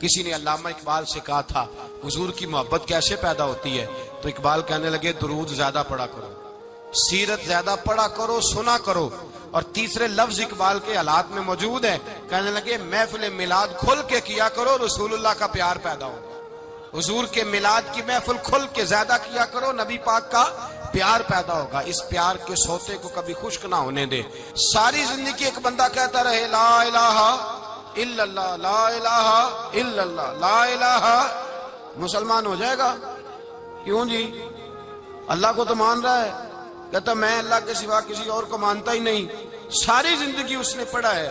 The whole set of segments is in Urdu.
کسی نے علامہ اقبال سے کہا تھا حضور کی محبت کیسے پیدا ہوتی ہے، تو اقبال کہنے لگے درود زیادہ پڑھا کرو، سیرت زیادہ پڑھا کرو، سنا کرو۔ اور تیسرے لفظ اقبال کے حالات میں موجود ہے، کہنے لگے محفل میلاد کھل کے کیا کرو، رسول اللہ کا پیار پیدا ہوگا۔ حضور کے میلاد کی محفل کھل کے زیادہ کیا کرو، نبی پاک کا پیار پیدا ہوگا۔ اس پیار کے سوتے کو کبھی خشک نہ ہونے دے۔ ساری زندگی ایک بندہ کہتا رہے لا الہ الا اللہ، لا الہ الا اللہ، لا الہ، مسلمان ہو جائے گا؟ کیوں جی؟ اللہ کو تو مان رہا ہے، کہتا میں اللہ کے سوا کسی اور کو مانتا ہی نہیں، ساری زندگی اس نے پڑھا ہے،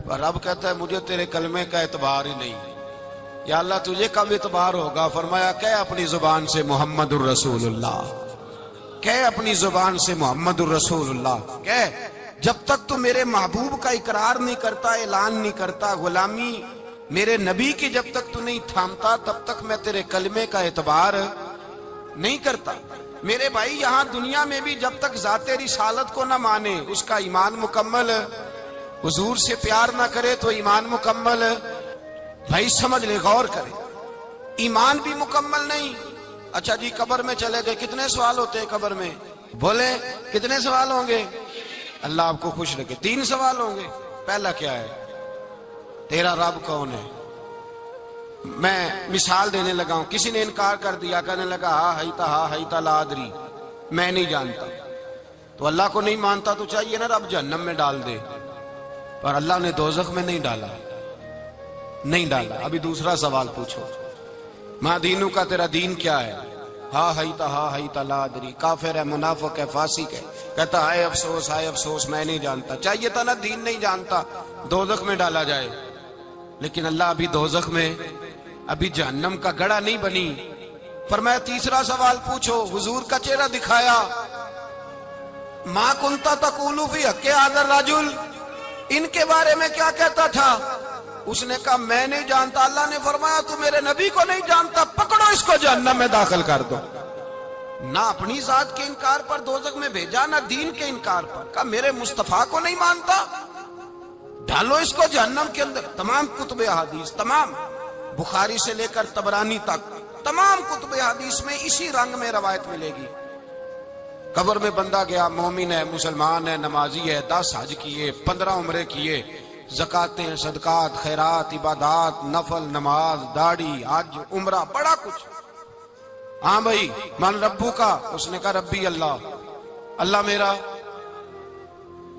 پر رب کہتا ہے مجھے تیرے کلمے کا اعتبار ہی نہیں۔ یا اللہ تجھے کب اعتبار ہوگا؟ فرمایا کہ اپنی زبان سے محمد الرسول اللہ، کہ اپنی زبان سے محمد الرسول اللہ، کہ جب تک تو میرے محبوب کا اقرار نہیں کرتا، اعلان نہیں کرتا، غلامی میرے نبی کی جب تک تو نہیں تھامتا، تب تک میں تیرے کلمے کا اعتبار نہیں کرتا۔ میرے بھائی یہاں دنیا میں بھی جب تک ذات رسالت کو نہ مانے، اس کا ایمان مکمل، حضور سے پیار نہ کرے تو ایمان مکمل، بھائی سمجھ لے، غور کرے، ایمان بھی مکمل نہیں۔ اچھا جی قبر میں چلے گئے، کتنے سوال ہوتے ہیں قبر میں؟ بولے کتنے سوال ہوں گے؟ اللہ آپ کو خوش رکھے، 3 سوال ہوں گے۔ پہلا کیا ہے؟ تیرا رب کون ہے؟ میں مثال دینے لگا ہوں، کسی نے انکار کر دیا، کہنے لگا ہا ہیتا لا ادری، میں نہیں جانتا، تو اللہ کو نہیں مانتا تو چاہیے نا رب جہنم میں ڈال دے، پر اللہ نے دوزخ میں نہیں ڈالا، نہیں ڈالا۔ ابھی دوسرا سوال پوچھو، ماں دینو کا تیرا دین کیا ہے؟ ہا ہیتا لا ادری، کافر ہے، منافق ہے، فاسق ہے، کہتا ہائے افسوس میں نہیں جانتا، چاہیے تھا نا دین نہیں جانتا دوزخ میں ڈالا جائے، لیکن اللہ ابھی دوزخ میں، ابھی جہنم کا گڑھا نہیں بنی۔ فرمایا تیسرا سوال پوچھو، حضور کا چہرہ دکھایا، ما کنتا تقول فی حق ھذا الرجل، ان کے بارے میں کیا کہتا تھا؟ اس نے کہا میں نہیں جانتا۔ اللہ نے فرمایا تو میرے نبی کو نہیں جانتا، پکڑو اس کو جہنم میں داخل کر دو۔ نہ اپنی ذات کے انکار پر دوزخ میں بھیجا، نہ دین کے انکار پر، کہا میرے مصطفیٰ کو نہیں مانتا، ڈالو اس کو جہنم کے اندر۔ تمام کتب احادیث، تمام بخاری سے لے کر طبرانی تک، تمام کتب احادیث میں اسی رنگ میں روایت ملے گی۔ قبر میں بندہ گیا، مومن ہے، مسلمان ہے، نمازی ہے، 10 حج کیے، 15 عمرے کیے، زکاتیں، صدقات، خیرات، عبادات، نفل، نماز، داڑھی، حج، عمرہ، بڑا کچھ۔ ہاں بھائی من ربو کا، اس نے کہا ربی اللہ، اللہ میرا۔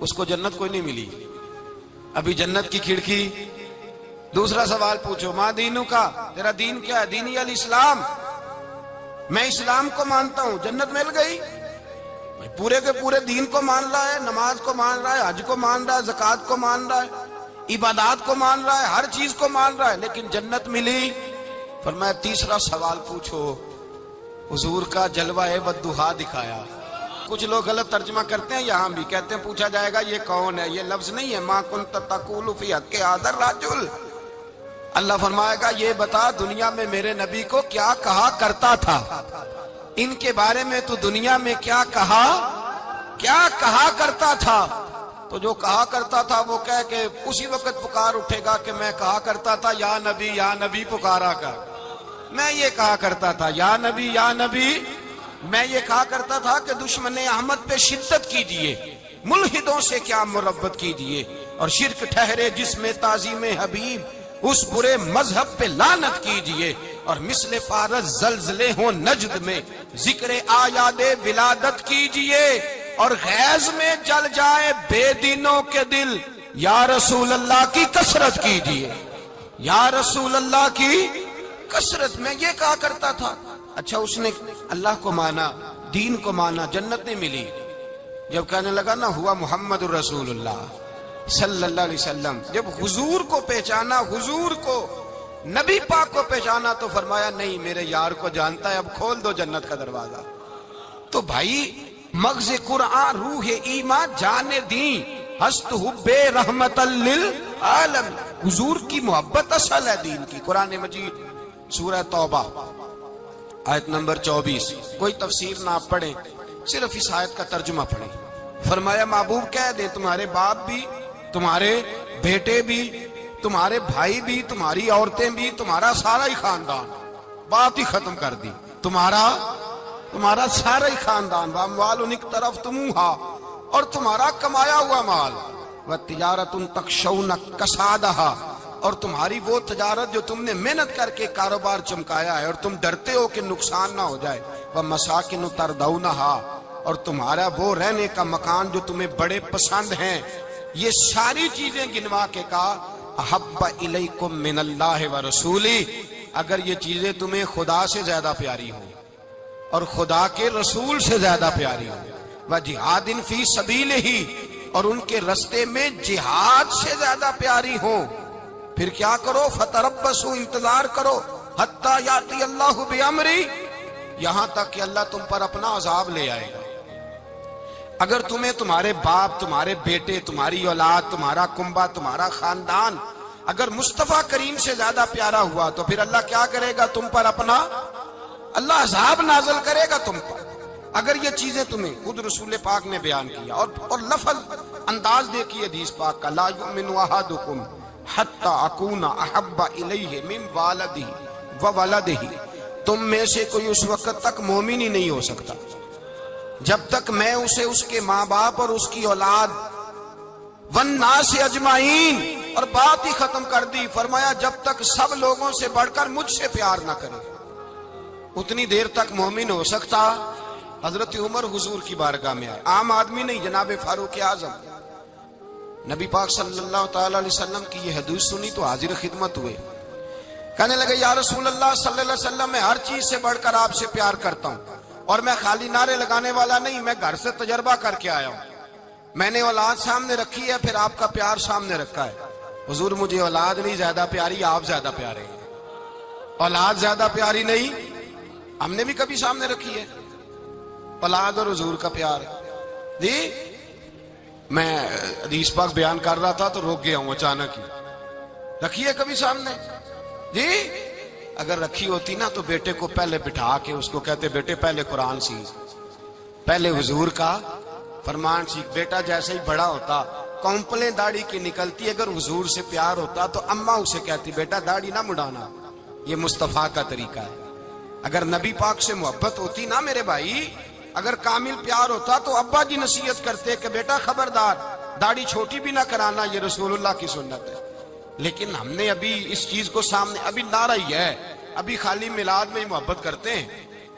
اس کو جنت کوئی نہیں ملی، ابھی جنت کی کھڑکی۔ دوسرا سوال پوچھو، ماں دینو کا تیرا دین کیا ہے؟ دینی الاسلام، میں اسلام کو مانتا ہوں، جنت مل گئی۔ پورے کے پورے دین کو مان رہا ہے، نماز کو مان رہا ہے، حج کو مان رہا ہے، زکات کو مان رہا ہے، عبادات کو مان رہا ہے، ہر چیز کو مان رہا ہے، لیکن جنت ملی۔ فرمایا تیسرا سوال پوچھو، حضور کا جلوہ والضحیٰ دکھایا۔ کچھ لوگ غلط ترجمہ کرتے ہیں، یہاں بھی کہتے ہیں پوچھا جائے گا یہ کون ہے، یہ لفظ نہیں ہے، ما کنت تقول فی حق ھذا الرجل۔ اللہ فرمائے گا یہ بتا دنیا میں میرے نبی کو کیا کہا کرتا تھا، ان کے بارے میں تو دنیا میں کیا کہا کرتا تھا؟ تو جو کہا کرتا تھا وہ کہہ کہ اسی وقت پکار اٹھے گا کہ میں کہا کرتا تھا یا نبی پکارا کر، میں یہ کہا کرتا تھا یا نبی، میں یہ کہا کرتا تھا کہ دشمن احمد پہ شدت کیجئے، ملحدوں سے کیا مربت کیجئے، اور شرک ٹھہرے جس میں تعظیم حبیب، اس برے مذہب پہ لعنت کیجئے، اور مثل فارس زلزلے ہوں نجد میں ذکر آیاد ولادت کیجئے، اور غیظ میں جل جائے بے دینوں کے دل، یا رسول اللہ کی کثرت کیجئے، یا رسول اللہ کی کثرت۔ میں یہ کہا کرتا تھا۔ اچھا اس نے اللہ کو مانا، دین کو مانا، جنت نہیں ملی۔ جب کہنے لگا نا ہوا محمد الرسول اللہ صلی اللہ علیہ وسلم، جب حضور کو پہچانا، حضور کو، نبی پاک کو پہچانا، تو فرمایا نہیں میرے یار کو جانتا ہے، اب کھول دو جنت کا دروازہ۔ تو بھائی مغز قرآن روح ایمان جان دین ہست حب رحمت للعالم، حضور کی محبت اصل ہے دین کی۔ قرآن مجید سورہ توبہ آیت نمبر 24، کوئی تفسیر نہ پڑھیں، صرف اس آیت کا ترجمہ پڑھیں۔ فرمایا محبوب کہہ دیں تمہارے باپ بھی، تمہارے بیٹے بھی، تمہارے بھائی بھی، تمہاری عورتیں بھی، تمہارا سارا ہی خاندان، بات ہی ختم کر دی، تمہارا سارا ہی خاندان، واموال اقترفتموها، اور تمہارا کمایا ہوا مال، وتجارت تخشون کسادها، اور تمہاری وہ تجارت جو تم نے محنت کر کے کاروبار چمکایا ہے اور تم ڈرتے ہو کہ نقصان نہ ہو جائے، ومساکن ترضونها، اور تمہارا وہ رہنے کا مکان جو تمہیں بڑے پسند ہیں، یہ ساری چیزیں گنوا کے کہا احب الیکم من اللہ ورسولی، اگر یہ چیزیں تمہیں خدا سے زیادہ پیاری ہوں اور خدا کے رسول سے زیادہ پیاری ہوں، وجہاد فی سبیلہ، اور ان کے رستے میں جہاد سے زیادہ پیاری ہوں، پھر کیا کرو، فتربصوا، انتظار کرو، حتی یاتی اللہ بامری، یہاں تک کہ اللہ تم پر اپنا عذاب لے آئے گا۔ اگر تمہیں تمہارے باپ، تمہارے بیٹے، تمہاری اولاد، تمہارا کنبہ، تمہارا خاندان اگر مصطفیٰ کریم سے زیادہ پیارا ہوا تو پھر اللہ کیا کرے گا تم پر اپنا، اللہ عذاب نازل کرے گا تم پر۔ اگر یہ چیزیں تمہیں، خود رسول پاک نے بیان کیا، اور لفظ انداز دیکھیے حدیث پاک کا، لا یؤمن احدکم حتی اکون احب الیہ من والدہ وولدہ، تم میں سے کوئی اس وقت تک مومن ہی نہیں ہو سکتا جب تک میں اسے اس کے ماں باپ اور اس کی اولاد والناس اجمعین، اور بات ہی ختم کر دی، فرمایا جب تک سب لوگوں سے بڑھ کر مجھ سے پیار نہ کرے، اتنی دیر تک مومن ہو سکتا۔ حضرت عمر حضور کی بارگاہ میں آئے، عام آدمی نہیں، جناب فاروق اعظم، نبی پاک صلی اللہ تعالی علیہ وسلم کی یہ حدیث سنی تو حاضر خدمت ہوئے، کہنے لگے یا رسول اللہ صلی اللہ علیہ وسلم، میں ہر چیز سے بڑھ کر آپ سے پیار کرتا ہوں، اور میں خالی نعرے لگانے والا نہیں، میں گھر سے تجربہ کر کے آیا ہوں، میں نے اولاد سامنے رکھی ہے، پھر آپ کا پیار سامنے رکھا ہے، حضور مجھے اولاد نہیں زیادہ پیاری، آپ زیادہ پیارے ہیں، اولاد زیادہ پیاری نہیں، ہم نے بھی کبھی سامنے رکھی ہے اولاد اور حضور کا پیار جی۔ میں حدیث پاک بیان کر رہا تھا تو روک گیا ہوں اچانک ہی، رکھی ہے کبھی سامنے جی؟ اگر رکھی ہوتی نا تو بیٹے کو پہلے بٹھا کے اس کو کہتے بیٹے پہلے قرآن سیکھ، پہلے حضور کا فرمان سیکھ۔ بیٹا جیسے ہی بڑا ہوتا، کونپلیں داڑھی کی نکلتی، اگر حضور سے پیار ہوتا تو اماں اسے کہتی بیٹا داڑھی نہ مڈانا، یہ مصطفیٰ کا طریقہ ہے۔ اگر نبی پاک سے محبت ہوتی نا میرے بھائی، اگر کامل پیار ہوتا تو ابا جی نصیحت کرتے کہ بیٹا خبردار داڑھی چھوٹی بھی نہ کرانا، یہ رسول اللہ کی سنت ہے۔ لیکن ہم نے ابھی اس چیز کو سامنے، ابھی نعرہ ہی ہے، ابھی خالی میلاد میں ہی محبت کرتے ہیں،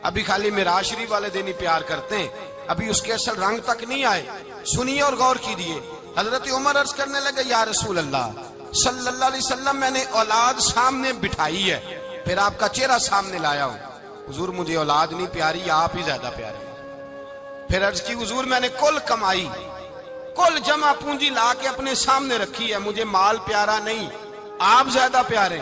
ابھی خالی معراج شریف والے دن ہی پیار کرتے ہیں، ابھی اس کے اصل رنگ تک نہیں آئے۔ سنیے اور غور کیجیے، حضرت عمر عرض کرنے لگے یا رسول اللہ صلی اللہ علیہ وسلم، میں نے اولاد سامنے بٹھائی ہے، پھر آپ کا چہرہ سامنے لایا ہوں، حضور مجھے اولاد نہیں پیاری، آپ ہی زیادہ پیارے۔ پھر عرض کی حضور میں نے کل کمائی، کل جمع پونجی لا کے اپنے سامنے رکھی ہے، مجھے مال پیارا نہیں، آپ زیادہ پیارے۔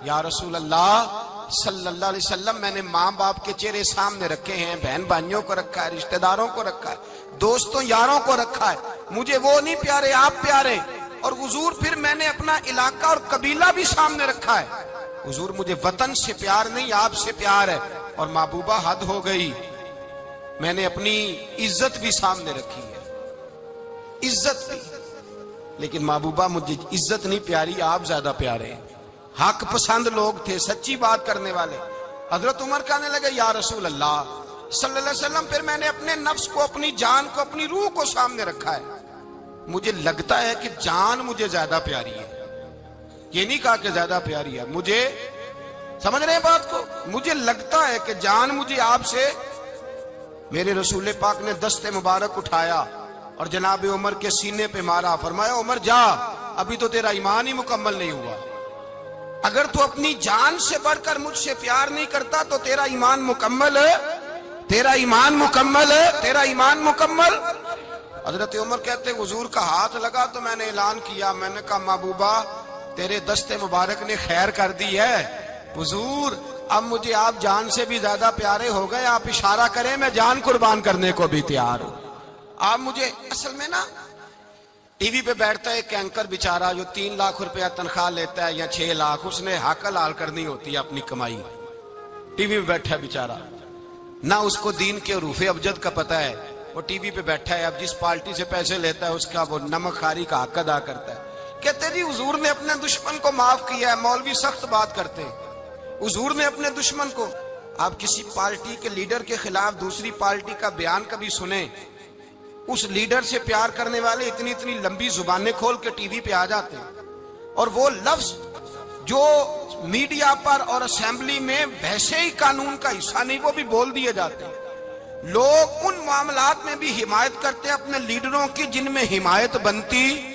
یا رسول اللہ صلی اللہ علیہ وسلم، میں نے ماں باپ کے چہرے سامنے رکھے ہیں، بہن بھائیوں کو رکھا ہے، رشتہ داروں کو رکھا ہے، دوستوں یاروں کو رکھا ہے، مجھے وہ نہیں پیارے، آپ پیارے۔ اور حضور پھر میں نے اپنا علاقہ اور قبیلہ بھی سامنے رکھا ہے، حضور مجھے وطن سے پیار نہیں، آپ سے پیار ہے۔ اور محبوبہ حد ہو گئی، میں نے اپنی عزت بھی سامنے رکھی ہے، عزت بھی، لیکن محبوبہ مجھے عزت نہیں پیاری، آپ زیادہ پیارے ہیں۔ حق پسند لوگ تھے، سچی بات کرنے والے۔ حضرت عمر کہنے لگے یا رسول اللہ صلی اللہ علیہ وسلم، پھر میں نے اپنے نفس کو، اپنی جان کو، اپنی روح کو سامنے رکھا ہے، مجھے لگتا ہے کہ جان مجھے زیادہ پیاری ہے، یہ نہیں کہا کہ زیادہ پیاری ہے، مجھے، سمجھ رہے ہیں بات کو، مجھے لگتا ہے کہ جان مجھے آپ سے۔ میرے رسول پاک نے دست مبارک اٹھایا اور جناب عمر کے سینے پہ مارا، فرمایا عمر جا، ابھی تو تیرا ایمان ہی مکمل نہیں ہوا، اگر تو اپنی جان سے بڑھ کر مجھ سے پیار نہیں کرتا تو تیرا ایمان مکمل ہے، تیرا ایمان مکمل ہے، تیرا ایمان مکمل۔ حضرت عمر کہتے حضور کا ہاتھ لگا تو میں نے اعلان کیا، میں نے کہا محبوبہ تیرے دست مبارک نے خیر کر دی ہے، حضور اب مجھے آپ جان سے بھی زیادہ پیارے ہو گئے، آپ اشارہ کریں میں جان قربان کرنے کو بھی تیار ہوں۔ آپ مجھے، اصل میں نا ٹی وی پہ بیٹھتا ہے ایک اینکر بیچارہ جو 3 لاکھ روپیہ تنخواہ لیتا ہے یا 6 لاکھ، اس نے حق حلال کرنی ہوتی ہے اپنی کمائی، ٹی وی پہ بیٹھا ہے بیچارہ، نہ اس کو دین کے حروف ابجد کا پتہ ہے، وہ ٹی وی پہ بیٹھا ہے، اب جس پارٹی سے پیسے لیتا ہے اس کا وہ نمک خاری کا حق ادا کرتا ہے، کہتے جی حضور نے اپنے دشمن کو معاف کیا ہے. مولوی سخت بات کرتے ہیں. حضور نے اپنے دشمن کو. آپ کسی پارٹی کے لیڈر کے خلاف دوسری پارٹی کا بیان کبھی سنیں, اس لیڈر سے پیار کرنے والے اتنی اتنی لمبی زبانیں کھول کے ٹی وی پہ آ جاتے ہیں, اور وہ لفظ جو میڈیا پر اور اسمبلی میں ویسے ہی قانون کا حصہ نہیں وہ بھی بول دیے جاتے ہیں. لوگ ان معاملات میں بھی حمایت کرتے ہیں اپنے لیڈروں کی جن میں حمایت بنتی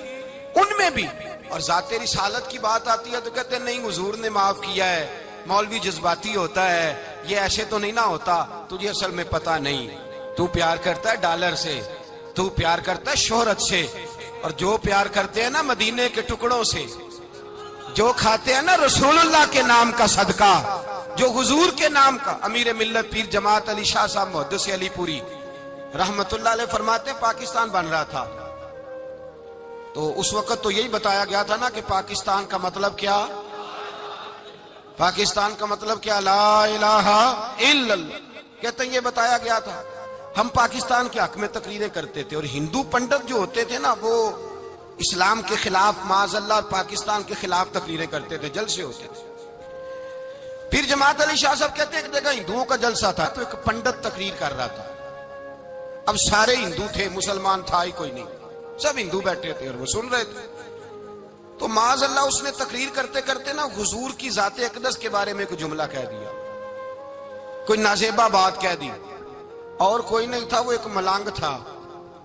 ان میں بھی, اور ذات رسالت کی بات آتی ہے تو کہتے ہیں نہیں حضور نے معاف کیا ہے, مولوی جذباتی ہوتا ہے, یہ ایسے تو نہیں نہ ہوتا, تجھے اصل میں پتا نہیں, تو پیار کرتا ہے ڈالر سے, تو پیار کرتا ہے شہرت سے, اور جو پیار کرتے ہیں نا مدینے کے ٹکڑوں سے, جو کھاتے ہیں نا رسول اللہ کے نام کا صدقہ, جو حضور کے نام کا. امیر ملت پیر جماعت علی شاہ صاحب محدث علی پوری رحمت اللہ علیہ فرماتے ہیں پاکستان بن رہا تھا تو اس وقت تو یہی بتایا گیا تھا نا کہ پاکستان کا مطلب کیا, پاکستان کا مطلب کیا, لا الہ الا اللہ. کہتے ہیں یہ بتایا گیا تھا. ہم پاکستان کے حق میں تقریریں کرتے تھے, اور ہندو پنڈت جو ہوتے تھے نا وہ اسلام کے خلاف معاذ اللہ اور پاکستان کے خلاف تقریریں کرتے تھے, جلسے ہوتے تھے. پھر جماعت علی شاہ صاحب کہتے ہیں ایک جگہ ہندوؤں کا جلسہ تھا تو ایک پنڈت تقریر کر رہا تھا. اب سارے ہندو تھے, مسلمان تھا ہی کوئی نہیں, سب ہندو بیٹھے تھے اور وہ سن رہے تھے. تو معاذ اللہ اس نے تقریر کرتے کرتے نا حضور کی ذات اقدس کے بارے میں کوئی جملہ کہہ دیا, کوئی نازیبہ بات کہہ دی, اور کوئی نہیں تھا, وہ ایک ملانگ تھا,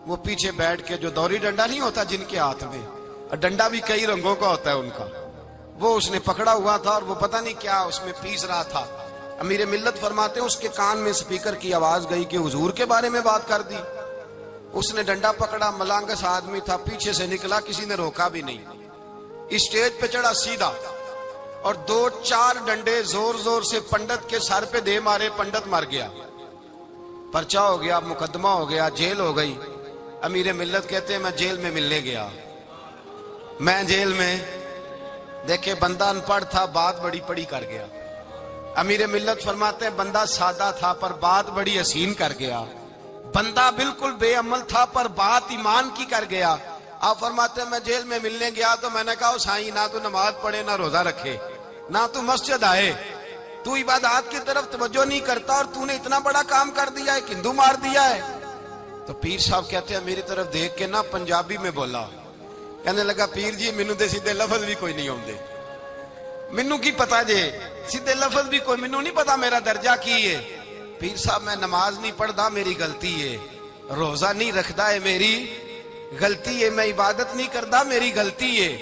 وہ پیچھے بیٹھ کے, جو دوری ڈنڈا نہیں ہوتا جن کے ہاتھ میں, اور ڈنڈا بھی کئی رنگوں کا ہوتا ہے ان کا, وہ اس نے پکڑا ہوا تھا اور وہ پتہ نہیں کیا اس میں پیس رہا تھا. امیر ملت فرماتے ہیں اس کے کان میں سپیکر کی آواز گئی کہ حضور کے بارے میں بات کر دی. اس نے ڈنڈا پکڑا, ملانگس آدمی تھا, پیچھے سے نکلا, کسی نے روکا بھی نہیں, اسٹیج پہ چڑھا سیدھا, اور 2-4 ڈنڈے زور زور سے پنڈت کے سر پہ دے مارے, پنڈت مر گیا, پرچہ ہو گیا, مقدمہ ہو گیا, جیل ہو گئی. امیر ملت کہتے ہیں میں جیل میں ملنے گیا, میں جیل میں دیکھے بندہ ان پڑھ تھا, بات بڑی پڑی کر گیا. امیر ملت فرماتے ہیں بندہ سادہ تھا پر بات بڑی حسین کر گیا, بندہ بالکل بے عمل تھا پر بات ایمان کی کر گیا. آپ فرماتے ہیں میں جیل میں ملنے گیا تو میں نے کہا سائیں نہ تو نماز پڑھے, نہ روزہ رکھے, نہ تو مسجد آئے, تو عبادات کی طرف توجہ نہیں کرتا, اور تو نے اتنا بڑا کام کر دیا ہے, ہندو مار دیا ہے. تو پیر صاحب کہتے ہیں میری طرف دیکھ کے نا پنجابی میں بولا, کہنے لگا پیر جی مینوں دے سیدھے لفظ بھی کوئی نہیں آتے, مینوں کی پتا جے سیدھے لفظ بھی کوئی, مینوں نہیں پتا میرا درجہ کی ہے. پیر صاحب میں نماز نہیں پڑھدا میری غلطی ہے, روزہ نہیں رکھدا ہے میری غلطی ہے, میں عبادت نہیں کردا میری غلطی ہے.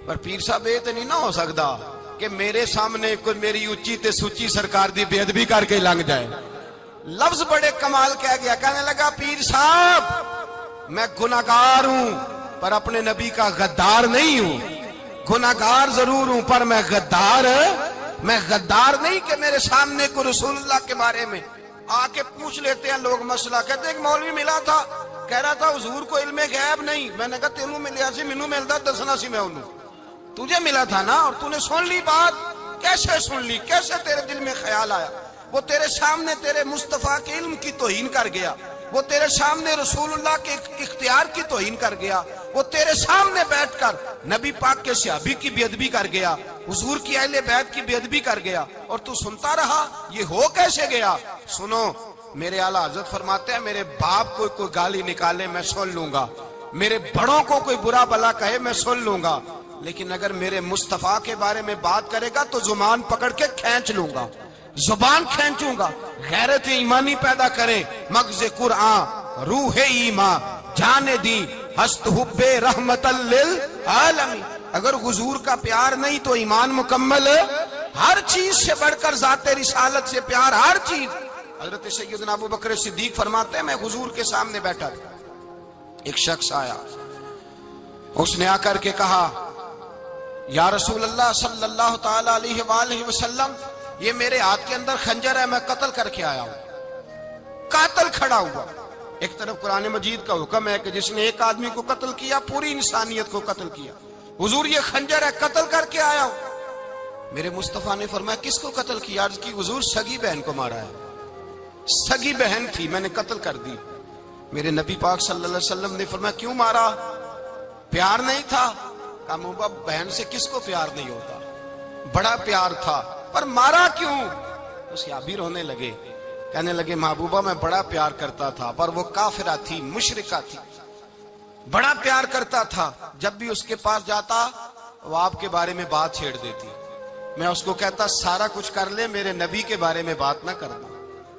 پر پیر صاحب یہ تو نہیں نہ ہو سکتا کہ میرے سامنے کوئی میری اچھی تے سچی سرکار دی بے ادبی کر کے لنگ جائے. لفظ بڑے کمال کہہ گیا, کہنے لگا پیر صاحب میں گناہگار ہوں پر اپنے نبی کا غدار نہیں ہوں, گناہگار ضرور ہوں پر میں غدار نہیں کہ میرے سامنے کو رسول اللہ کے بارے میں آ کے پوچھ لیتے ہیں لوگ مسئلہ. کہتے ہیں ایک مولوی ملا تھا, کہہ رہا تھا حضور کو علم غیب نہیں. میں نے کہا تینوں ملیا سی, مینوں ملدا دسنا سی, میں انہوں تجھے ملا تھا نا, اور تو نے سن لی بات, کیسے سن لی, کیسے تیرے دل میں خیال آیا. وہ تیرے سامنے تیرے مصطفیٰ کے علم کی توہین کر گیا, وہ تیرے سامنے رسول اللہ کے اختیار کی توہین کر گیا, وہ تیرے سامنے بیٹھ کر نبی پاک کے صحابی کی بے ادبی کر گیا, حضور کی اہل بیت کی بے ادبی کر گیا, اور تو سنتا رہا. یہ ہو کیسے گیا؟ سنو, میرے اعلیٰ حضرت فرماتے ہیں میرے باپ کو کوئی گالی نکالے میں سن لوں گا, میرے بڑوں کو کوئی برا بلا کہے میں سن لوں گا, لیکن اگر میرے مصطفیٰ کے بارے میں بات کرے گا تو زبان پکڑ کے کھینچ لوں گا, زبان کھینچوں گا. غیرت ایمانی پیدا کرے مغز قرآن روح ایمان جانے دی ہست حب رحمت للعالمین. اگر حضور کا پیار نہیں تو ایمان مکمل, ہر چیز سے بڑھ کر ذات رسالت سے پیار, ہر چیز. حضرت سیدنا ابو بکر صدیق فرماتے ہیں میں حضور کے سامنے بیٹھا تھا, ایک شخص آیا, اس نے آ کر کے کہا یا رسول اللہ صلی اللہ تعالی علیہ وآلہ وسلم, یہ میرے ہاتھ کے اندر خنجر ہے, میں قتل کر کے آیا ہوں. قاتل کھڑا ہوا. ایک طرف قرآن مجید کا حکم ہے کہ جس نے ایک آدمی کو قتل کیا پوری انسانیت کو قتل کیا. حضور یہ خنجر ہے, قتل کر کے آیا ہوں. میرے مصطفیٰ نے فرمایا کس کو قتل کیا؟ عرض کی حضور سگی بہن کو مارا ہے, سگی بہن تھی میں نے قتل کر دی. میرے نبی پاک صلی اللہ علیہ وسلم نے فرمایا کیوں مارا؟ پیار نہیں تھا؟ کہا محبوبہ بہن سے کس کو پیار نہیں ہوتا، بڑا پیار تھا، پر مارا کیوں؟ تو صحابی رونے لگے، کہنے لگے محبوبہ میں بڑا پیار کرتا تھا، پر وہ کافرہ تھی، مشرکہ تھی، بڑا پیار کرتا تھا، جب بھی اس کے پاس جاتا وہ آپ کے بارے میں بات چھیڑ دیتی، میں اس کو کہتا سارا کچھ کر لے میرے نبی کے بارے میں بات نہ کرنا،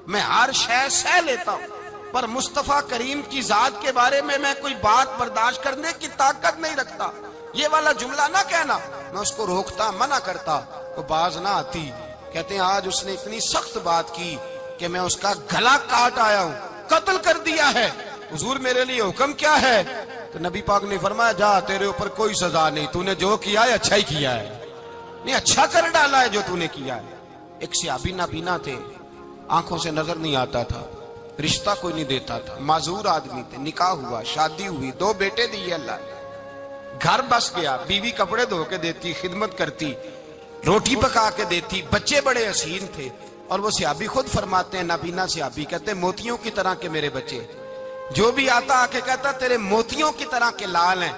میں ہر شے سہ لیتا ہوں، پر مصطفیٰ کریم کی ذات کے بارے میں کوئی بات برداشت کرنے کی طاقت نہیں رکھتا، یہ والا جملہ نہ کہنا۔ میں اس کو روکتا، منع کرتا، وہ باز نہ آتی۔ کہتے ہیں آج اس نے اتنی سخت بات کی کہ میں اس کا گلا کاٹ آیا ہوں، قتل کر دیا ہے، حضور میرے لیے حکم کیا ہے؟ تو نبی پاک نے فرمایا جا، تیرے اوپر کوئی سزا نہیں، تو نے جو کیا ہے اچھا ہی کیا ہے، نہیں اچھا کر ڈالا ہے جو تو نے کیا ہے۔ ایک صحابی نابینا تھے، آنکھوں سے نظر نہیں آتا تھا، رشتہ کوئی نہیں دیتا تھا، معذور آدمی تھے، نکاح ہوا، شادی ہوئی، 2 بیٹے دیے اللہ نے، گھر بس گیا، بیوی کپڑے دھو کے دیتی، خدمت کرتی، روٹی پکا کے دیتی، بچے بڑے حسین تھے، اور وہ صحابی خود فرماتے ہیں، نابینا صحابی کہتے ہیں موتیوں کی طرح کے میرے بچے، جو بھی آتا آ کے کہتا تیرے موتیوں کی طرح کے لال ہیں۔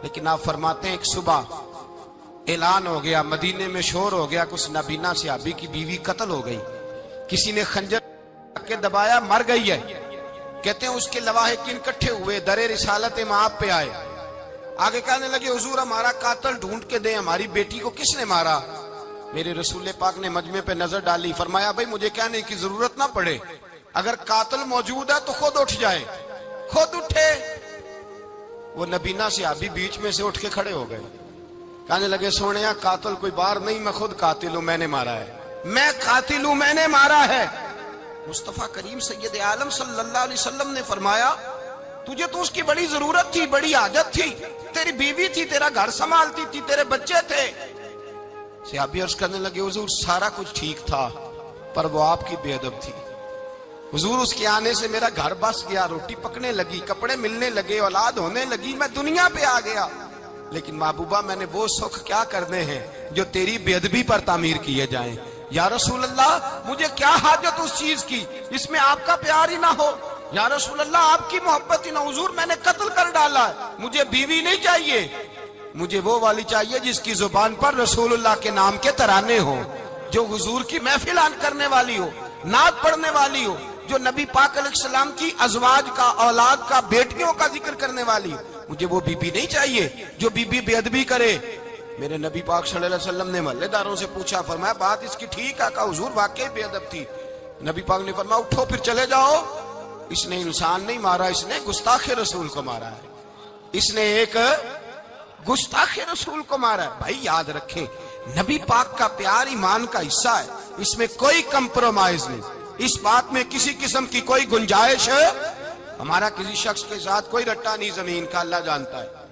لیکن آپ فرماتے ہیں ایک صبح اعلان ہو گیا، مدینے میں شور ہو گیا کہ اس نابینا صحابی کی بیوی قتل ہو گئی، کسی نے خنجر کے دبایا، مر گئی ہے۔ کہتے ہیں اس کے لواحقین اکٹھے ہوئے، در رسالت مآب پہ آئے، آگے کہنے لگے حضور ہمارا قاتل ڈھونڈ کے دیں، ہماری بیٹی کو کس نے مارا؟ میرے رسول پاک نے مجمع پہ نظر ڈالی، فرمایا بھائی مجھے کہنے کی ضرورت نہ پڑے، اگر قاتل موجود ہے تو خود اٹھ جائے۔ خود اٹھے، وہ نبینا صحابی بیچ میں سے اٹھ کے کھڑے ہو گئے، کہنے لگے سونیا قاتل کوئی باہر نہیں، میں خود قاتل ہوں، میں نے مارا ہے، میں قاتل ہوں، میں نے مارا ہے۔ مصطفیٰ کریم سید عالم صلی اللہ علیہ وسلم نے فرمایا تجھے تو اس کی بڑی ضرورت تھی، بڑی حاجت تھی، تیری بیوی تھی، تیرا گھر سنبھالتی تھی، تیرے بچے تھے۔ صحابی عرض کرنے لگے حضور سارا کچھ ٹھیک تھا، پر وہ آپ کی بے ادب تھی، حضور اس کے آنے سے میرا گھر بس گیا، روٹی پکنے لگی، کپڑے ملنے لگے، اولاد ہونے لگی، میں دنیا پہ آ گیا، لیکن محبوبہ میں نے وہ سکھ کیا کرنے ہیں جو تیری بے ادبی پر تعمیر کیے جائیں۔ یا رسول اللہ مجھے کیا حاجت اس چیز کی جس میں آپ کا پیار ہی نہ ہو، یا رسول اللہ آپ کی محبت ہی نہ، حضور میں نے قتل کر ڈالا ہے، مجھے بیوی نہیں چاہیے، مجھے وہ والی چاہیے جس کی زبان پر رسول اللہ کے نام کے ترانے ہو، جو حضور کی محفل کرنے والی ہو، نعت پڑھنے والی ہو، جو نبی پاک علیہ السلام کی ازواج کا، اولاد کا، بیٹیوں کا ذکر کرنے والی ہو، مجھے وہ بی بی نہیں چاہیے جو بی بی بے ادبی کرے۔ میرے نبی پاک صلی اللہ علیہ وسلم نے محلے داروں سے پوچھا، فرمایا بات اس کی ٹھیک ہے؟ کہا حضور واقعی بے ادب تھی۔ نبی پاک نے فرمایا اٹھو پھر چلے جاؤ، اس نے انسان نہیں مارا، اس نے گستاخ رسول کو مارا ہے، اس نے ایک گستاخ رسول کو مارا ہے۔ بھائی یاد رکھیں نبی پاک کا پیار ایمان کا حصہ ہے، اس میں کوئی کمپرومائز نہیں، اس بات میں کسی قسم کی کوئی گنجائش ہے۔ ہمارا کسی شخص کے ساتھ کوئی رٹا نہیں زمین کا، اللہ جانتا ہے،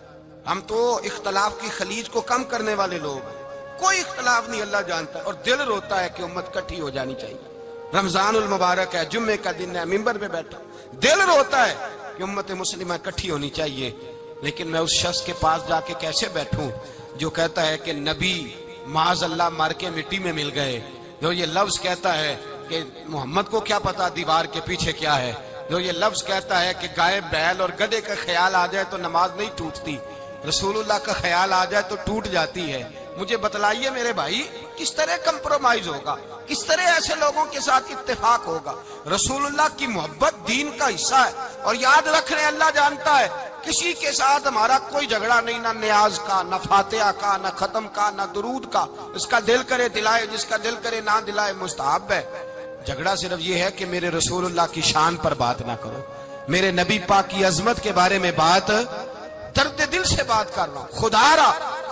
ہم تو اختلاف کی خلیج کو کم کرنے والے لوگ ہیں، کوئی اختلاف نہیں، اللہ جانتا ہے، اور دل روتا ہے کہ امت کٹھی ہو جانی چاہیے۔ رمضان المبارک ہے، جمعے کا دن ہے، منبر پہ بیٹھا، دل روتا ہے کہ امت مسلمہ کٹھی ہونی چاہیے، لیکن میں اس شخص کے پاس جا کے کیسے بیٹھوں جو کہتا ہے کہ نبی معاذ اللہ مر کے مٹی میں مل گئے، جو یہ لفظ کہتا ہے کہ محمد کو کیا پتا دیوار کے پیچھے کیا ہے، جو یہ لفظ کہتا ہے کہ گائے بیل اور گدھے کا خیال آ جائے تو نماز نہیں ٹوٹتی، رسول اللہ کا خیال آ جائے تو ٹوٹ جاتی ہے۔ مجھے بتلائیے میرے بھائی کس طرح کمپرومائز ہوگا، کس طرح ایسے لوگوں کے ساتھ اتفاق ہوگا؟ رسول اللہ کی محبت دین کا حصہ ہے، اور یاد رکھ رہے اللہ جانتا ہے کسی کے ساتھ ہمارا کوئی جھگڑا نہیں، نہ نیاز کا، نہ فاتحہ کا، نہ ختم کا، نہ درود کا، اس کا دل کرے دلائے، جس کا دل کرے نہ دلائے، مستحب ہے۔ جھگڑا صرف یہ ہے کہ میرے رسول اللہ کی شان پر بات نہ کرو، میرے نبی پاک کی عظمت کے بارے میں بات، درد دل سے بات کر رہا ہوں،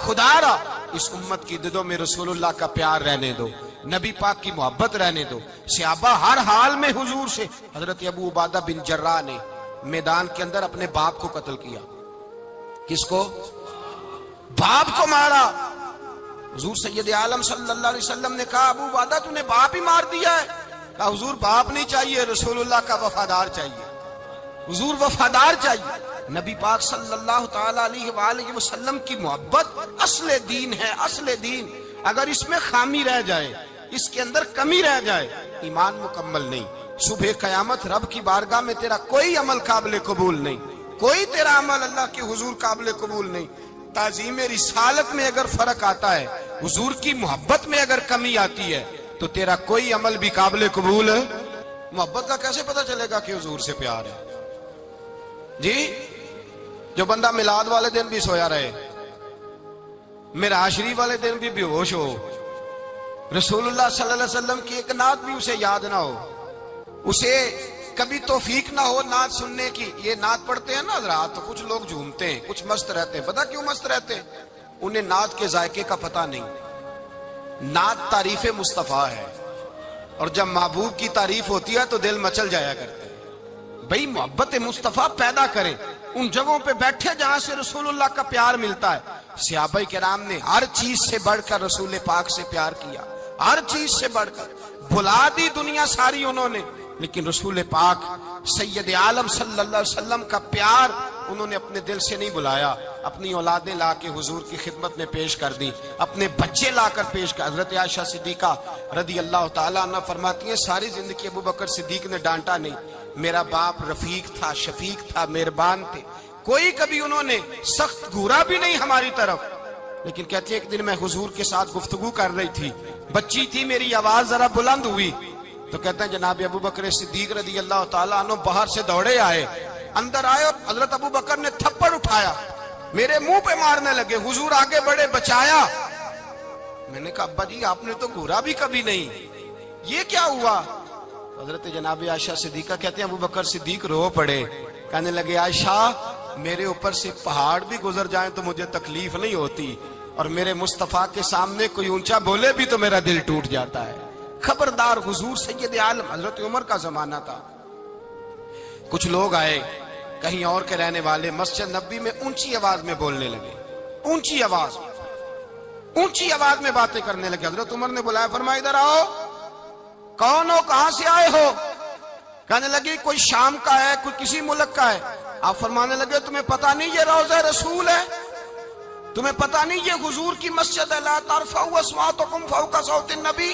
خدا را اس امت کی دلوں میں رسول اللہ کا پیار رہنے دو، نبی پاک کی محبت رہنے دو۔ صحابہ ہر حال میں حضور سے، حضرت ابو عبادہ بن جراح نے میدان کے اندر اپنے باپ کو قتل کیا، کس کو؟ باپ کو مارا۔ حضور سید عالم صلی اللہ علیہ وسلم نے کہا ابو عبادہ تو نے باپ ہی مار دیا ہے؟ کہا حضور باپ نہیں چاہیے، رسول اللہ کا وفادار چاہیے، حضور وفادار چاہیے۔ نبی پاک صلی اللہ تعالی علیہ وآلہ وسلم کی محبت اصل دین ہے، اصل دین۔ اگر اس میں خامی رہ جائے، اس کے اندر کمی رہ جائے، ایمان مکمل نہیں۔ صبح قیامت رب کی بارگاہ میں تیرا کوئی عمل قابل قبول نہیں، کوئی تیرا عمل اللہ کے حضور قابل قبول نہیں۔ تعظیم رسالت میں اگر فرق آتا ہے، حضور کی محبت میں اگر کمی آتی ہے، تو تیرا کوئی عمل بھی قابل قبول ہے۔ محبت کا کیسے پتہ چلے گا کہ حضور سے پیار ہے؟ جی، جو بندہ میلاد والے دن بھی سویا رہے، معراج شریف والے دن بھی بے ہوش ہو، رسول اللہ صلی اللہ علیہ وسلم کی ایک نعت بھی اسے یاد نہ ہو، اسے کبھی توفیق نہ ہو نعت سننے کی۔ یہ نعت پڑھتے ہیں نا حضرات، تو کچھ لوگ جھومتے ہیں، کچھ مست رہتے ہیں۔ پتہ کیوں مست رہتے ہیں؟ انہیں نعت کے ذائقے کا پتہ نہیں۔ نعت تعریف مصطفیٰ ہے، اور جب محبوب کی تعریف ہوتی ہے تو دل مچل جایا کرتے ہیں۔ بھئی محبت مصطفیٰ پیدا کریں ان جگہوں پہ بیٹھے جہاں سے رسول اللہ کا پیار ملتا ہے۔ صحابہ کرام نے ہر چیز سے بڑھ کر رسول پاک سے پیار کیا، ہر چیز سے بڑھ کر۔ بھلا دی دنیا ساری انہوں نے، لیکن رسول پاک سید عالم صلی اللہ علیہ وسلم کا پیار انہوں نے اپنے دل سے نہیں بلایا۔ اپنی اولادیں لا کے حضور کی خدمت میں پیش کر دی، اپنے بچے لا کر پیش کر۔ حضرت عائشہ صدیقہ رضی اللہ تعالیٰ عنہ فرماتی ہیں ساری زندگی ابو بکر صدیق نے ڈانٹا نہیں، میرا باپ رفیق تھا، شفیق تھا، مہربان تھے، کوئی کبھی انہوں نے سخت گھورا بھی نہیں ہماری طرف۔ لیکن کہتے ہیں ایک دن میں حضور کے ساتھ گفتگو کر رہی تھی، بچی تھی، میری آواز ذرا بلند ہوئی، تو کہتے ہیں جناب ابو بکر صدیق رضی اللہ تعالیٰ عنہ باہر سے دوڑے آئے، اندر آئے اور حضرت ابو بکر نے تھپڑ اٹھایا، میرے منہ پہ مارنے لگے۔ حضور آگے بڑھے، بچایا۔ میں نے کہا ابا جی آپ نے تو گھورا بھی کبھی نہیں، یہ کیا ہوا؟ حضرت جناب عائشہ صدیقہ کہتے ہیں ابو بکر صدیق رو پڑے، کہنے لگے عائشہ میرے اوپر سے پہاڑ بھی گزر جائیں تو مجھے تکلیف نہیں ہوتی، اور میرے مصطفیٰ کے سامنے کوئی اونچا بولے بھی تو میرا دل ٹوٹ جاتا ہے۔ خبردار، حضور سید عالم، حضرت عمر کا زمانہ تھا، کچھ لوگ آئے کہیں اور کے رہنے والے، مسجد نبوی میں اونچی آواز میں بولنے لگے، اونچی آواز میں باتیں کرنے لگے۔ حضرت عمر نے بلایا، فرمایا ادھر آؤ، کون ہو، کہاں سے آئے ہو؟ کہنے لگے کوئی شام کا ہے، کوئی کسی ملک کا ہے۔ آپ فرمانے لگے تمہیں پتہ نہیں یہ روضہ رسول ہے؟ تمہیں پتہ نہیں یہ حضور کی مسجد ہے؟ لا ترفعوا اصواتکم فوق صوت النبی،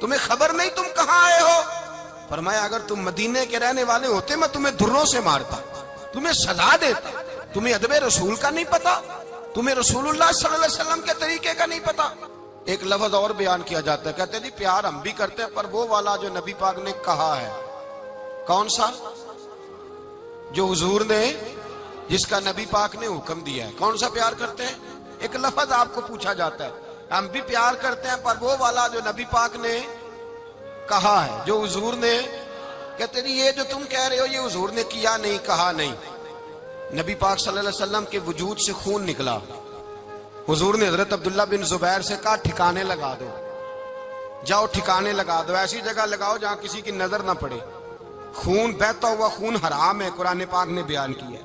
تمہیں خبر نہیں تم کہاں آئے ہو؟ فرمایا اگر تم مدینے کے رہنے والے ہوتے میں تمہیں دھروں سے مارتا، تمہیں سزا دیتا۔ تمہیں ادب رسول کا نہیں پتا، تمہیں رسول اللہ صلی اللہ علیہ وسلم کے طریقے کا نہیں پتا۔ ایک لفظ اور بیان کیا جاتا ہے، کہتے ہیں جی پیار ہم بھی کرتے ہیں پر وہ والا جو نبی پاک نے کہا ہے۔ کون سا؟ جو حضور نے، جس کا نبی پاک نے حکم دیا ہے۔ کون سا پیار کرتے ہیں؟ ایک لفظ آپ کو پوچھا جاتا ہے، ہم بھی پیار کرتے ہیں پر وہ والا جو نبی پاک نے کہا ہے، جو حضور نے۔ کہتے ہیں یہ جو تم کہہ رہے ہو یہ حضور نے کیا نہیں، کہا نہیں۔ نبی پاک صلی اللہ علیہ وسلم کے وجود سے خون نکلا، حضور نے حضرت عبداللہ بن زبیر سے کہا ٹھکانے لگا دو، جاؤ ٹھکانے لگا دو، ایسی جگہ لگاؤ جہاں کسی کی نظر نہ پڑے۔ خون بہتا ہوا خون حرام ہے، قرآن پاک نے بیان کیا ہے،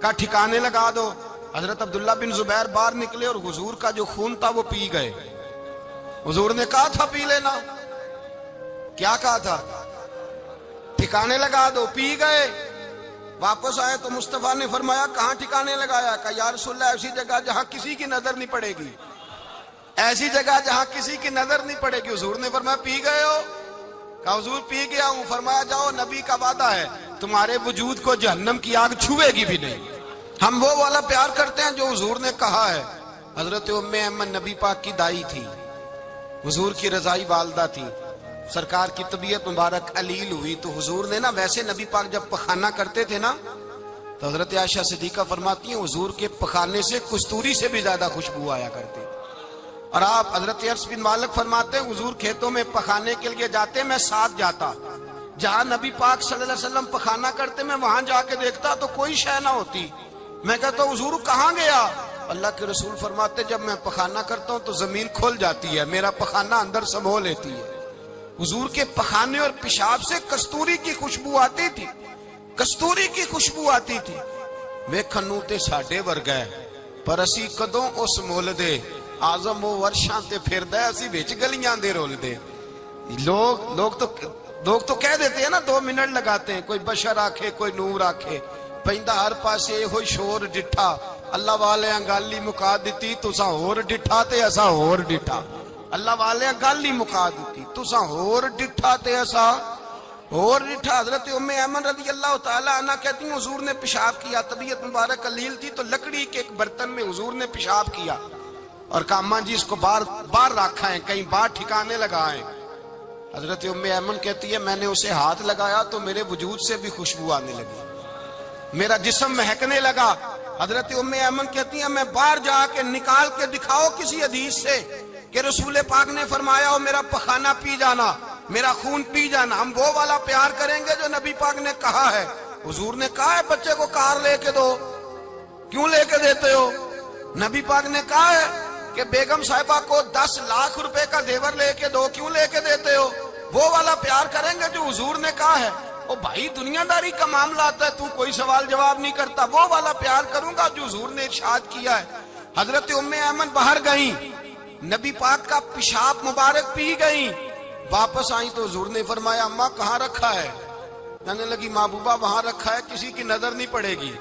کہا ٹھکانے لگا دو۔ حضرت عبداللہ بن زبیر باہر نکلے اور حضور کا جو خون تھا وہ پی گئے۔ حضور نے کہا تھا پی لینا، کیا کہا تھا؟ ٹھکانے لگا دو، پی گئے۔ واپس آئے تو مصطفیٰ نے فرمایا کہاں ٹھکانے لگایا؟ کہا یا رسول اللہ ایسی جگہ جہاں کسی کی نظر نہیں پڑے گی، ایسی جگہ جہاں کسی کی نظر نہیں پڑے گی۔ حضور نے فرمایا پی گئے ہو؟ کہا حضور پی گیا ہوں۔ فرمایا جاؤ، نبی کا وعدہ ہے تمہارے وجود کو جہنم کی آگ چھوئے گی بھی نہیں۔ ہم وہ والا پیار کرتے ہیں جو حضور نے کہا ہے۔ حضرت ام ایمن نبی پاک کی دائی تھی، حضور کی رضائی والدہ تھی، سرکار کی طبیعت مبارک علیل ہوئی تو حضور نے نا، ویسے نبی پاک جب پخانہ کرتے تھے نا تو حضرت عائشہ صدیقہ فرماتی ہیں حضور کے پخانے سے کستوری سے بھی زیادہ خوشبو آیا کرتی۔ اور آپ حضرت انس بن مالک فرماتے ہیں حضور کھیتوں میں پخانے کے لیے جاتے، میں ساتھ جاتا، جہاں نبی پاک صلی اللہ علیہ وسلم پخانہ کرتے میں وہاں جا کے دیکھتا تو کوئی شے نہ ہوتی۔ میں کہتا ہوں حضور کہاں گیا؟ اللہ کے رسول فرماتے جب میں پخانہ کرتا ہوں تو زمین کھل جاتی ہے، میرا پخانہ اندر سمو لیتی ہے۔ حضور کے پخانے اور پیشاب سے کستوری کی خوشبو آتی تھی، کستوری کی خوشبو آتی تھی۔ ویکھنوں تے ساڈے ورگا ہے پر اسی کدوں اس مول دے، آزم و ورشاں تے پھردا ہے اسی وچ گلیاں دے رول دے۔ لوگ تو کہہ دیتے ہیں نا 2 منٹ لگاتے ہیں، کوئی بشر آکھے کوئی نور آکھے، پیندا ہر پاسے ہوئی شور ڈٹھا، اللہ والے گالی مکا دیتی تساں ہور ڈٹھا تے اساں ہور ڈٹھا۔ اللہ والے گل ہی مکا دیتی، تساں ہور ڈٹھا تے اساں۔ اور لٹھا حضرت ام ایمن رضی اللہ تعالی عنہ کہتی ہیں حضور نے پیشاب کیا، طبیعت مبارک قلیل تھی تو لکڑی کے ایک برتن میں حضور نے پیشاب کیا اور کہا اماں جی اس کو باہر رکھا ہے، کہیں باہر ٹھکانے لگائیں۔ حضرت ام ایمن کہتی ہے میں نے اسے ہاتھ لگایا تو میرے وجود سے بھی خوشبو آنے لگی، میرا جسم مہکنے لگا۔ حضرت ام ایمن کہتی ہیں میں باہر جا کے نکال کے دکھاؤ کسی حدیث سے کہ رسول پاک نے فرمایا ہو میرا پخانہ پی جانا، میرا خون پی جانا، ہم وہ والا پیار کریں گے جو نبی پاک نے کہا ہے۔ حضور نے کہا ہے بچے کو کار لے کے دو، کیوں لے کے دیتے ہو؟ نبی پاک نے کہا ہے کہ بیگم صاحبہ کو 10 لاکھ روپے کا زیور لے کے دو، کیوں لے کے دیتے ہو؟ وہ والا پیار کریں گے جو حضور نے کہا ہے۔ او بھائی دنیا داری کا معاملہ آتا ہے، تو کوئی سوال جواب نہیں کرتا، وہ والا پیار کروں گا جو حضور نے ارشاد کیا ہے۔ حضرت ام ایمن باہر گئیں، نبی پاک کا پیشاب مبارک پی گئیں، واپس آئیں تو حضور نے فرمایا اماں کہاں رکھا ہے؟ کہنے لگی محبوبہ وہاں رکھا ہے، کسی کی نظر نہیں پڑے گی۔